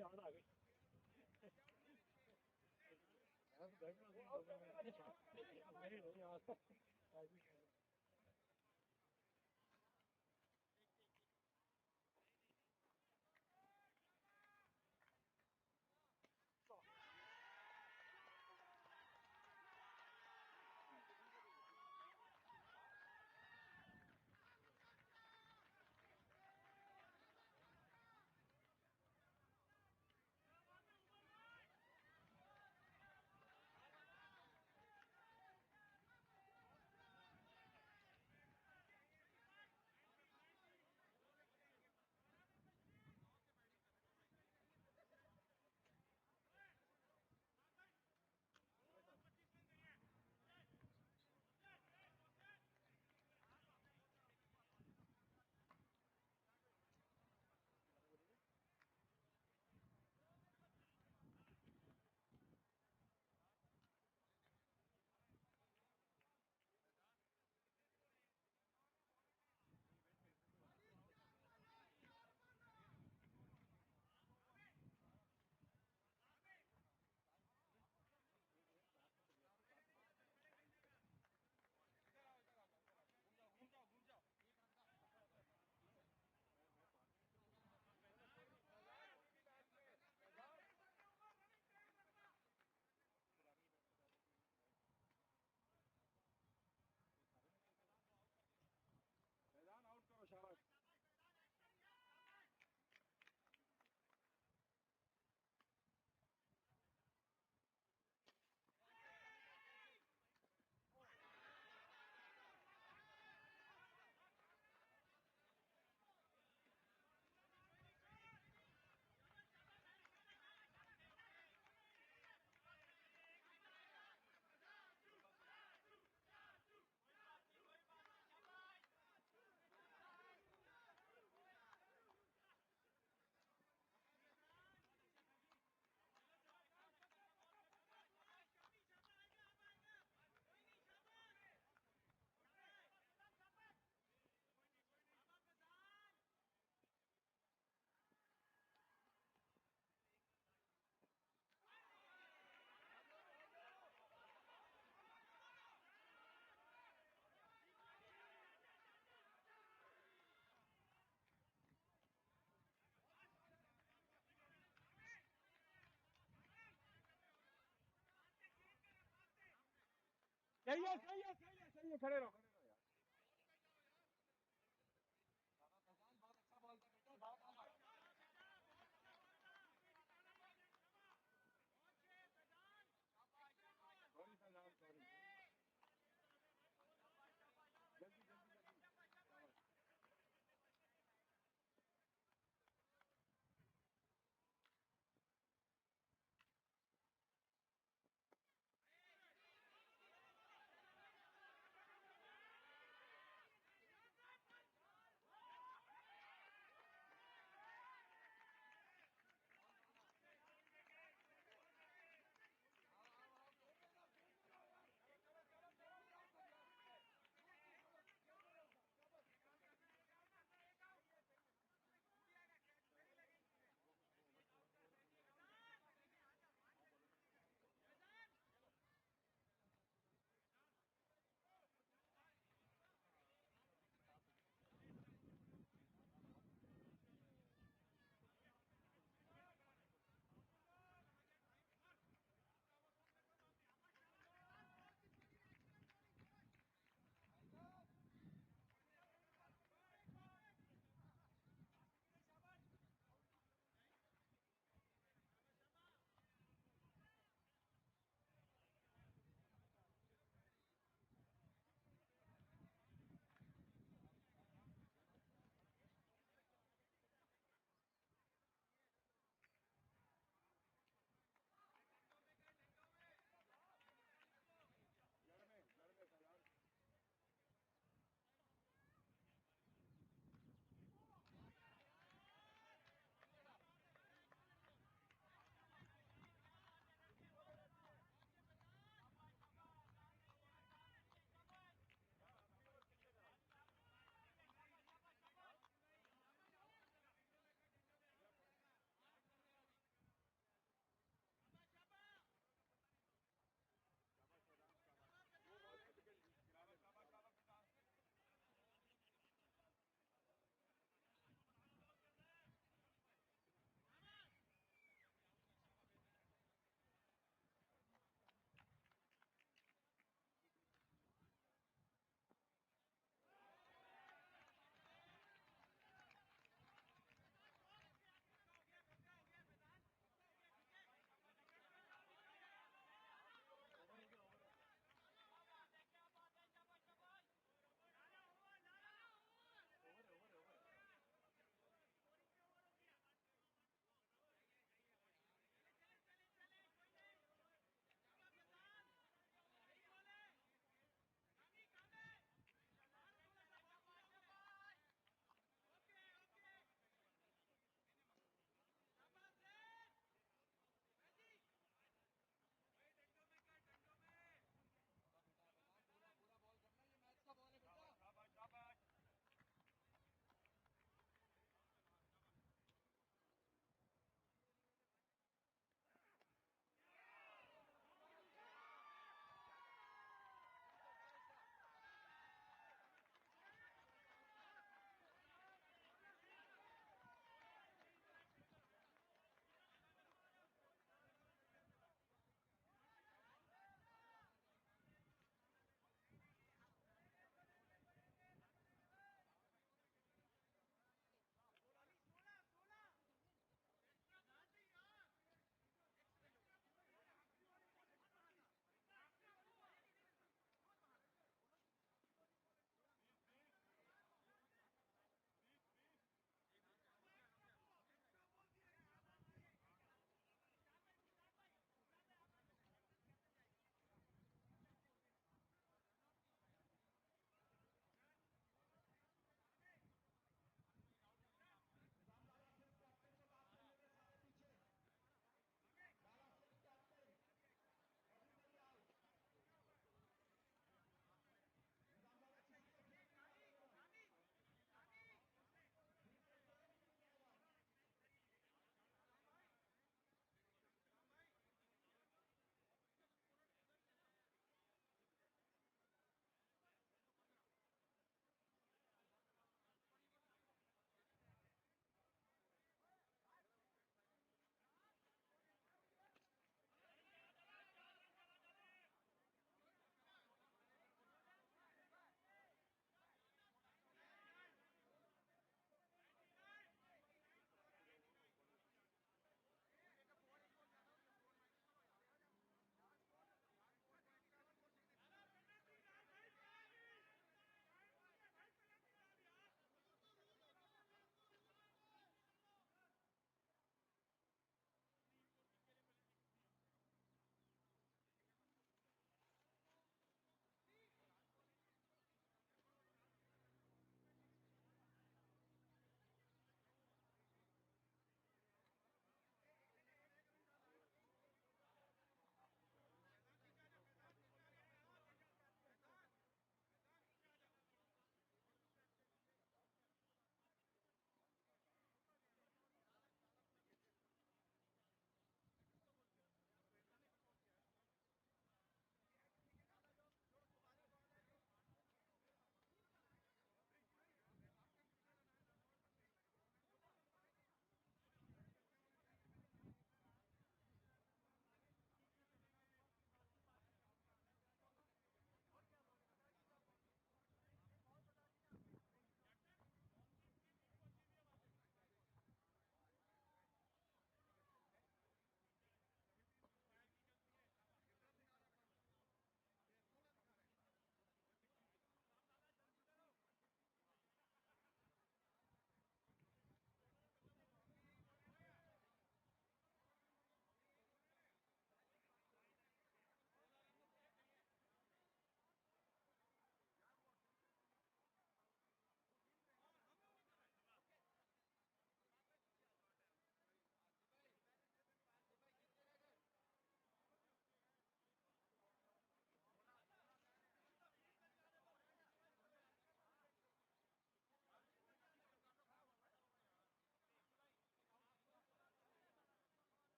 Speaker 4: याद आ गई। सही है सही है सही है सही है, खड़े रहो यार। बहुत अच्छा बॉल था बेटा, बहुत अच्छा। सॉरी सजान, सॉरी। जल्दी जल्दी जल्दी, शाबाश।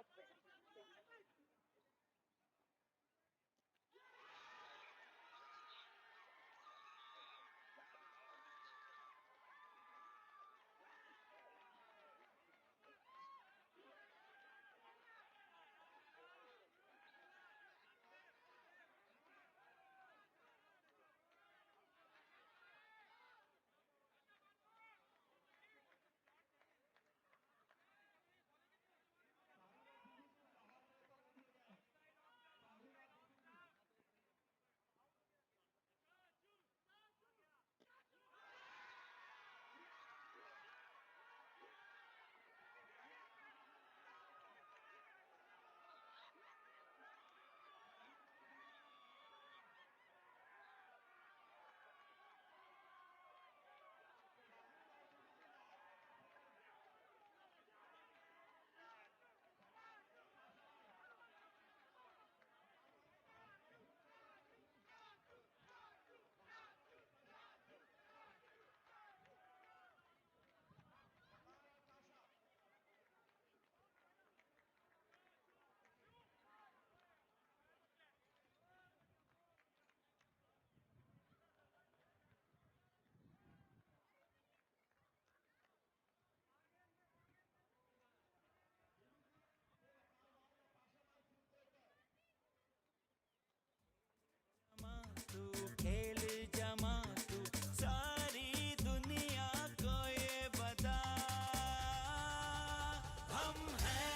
Speaker 4: हाथ पे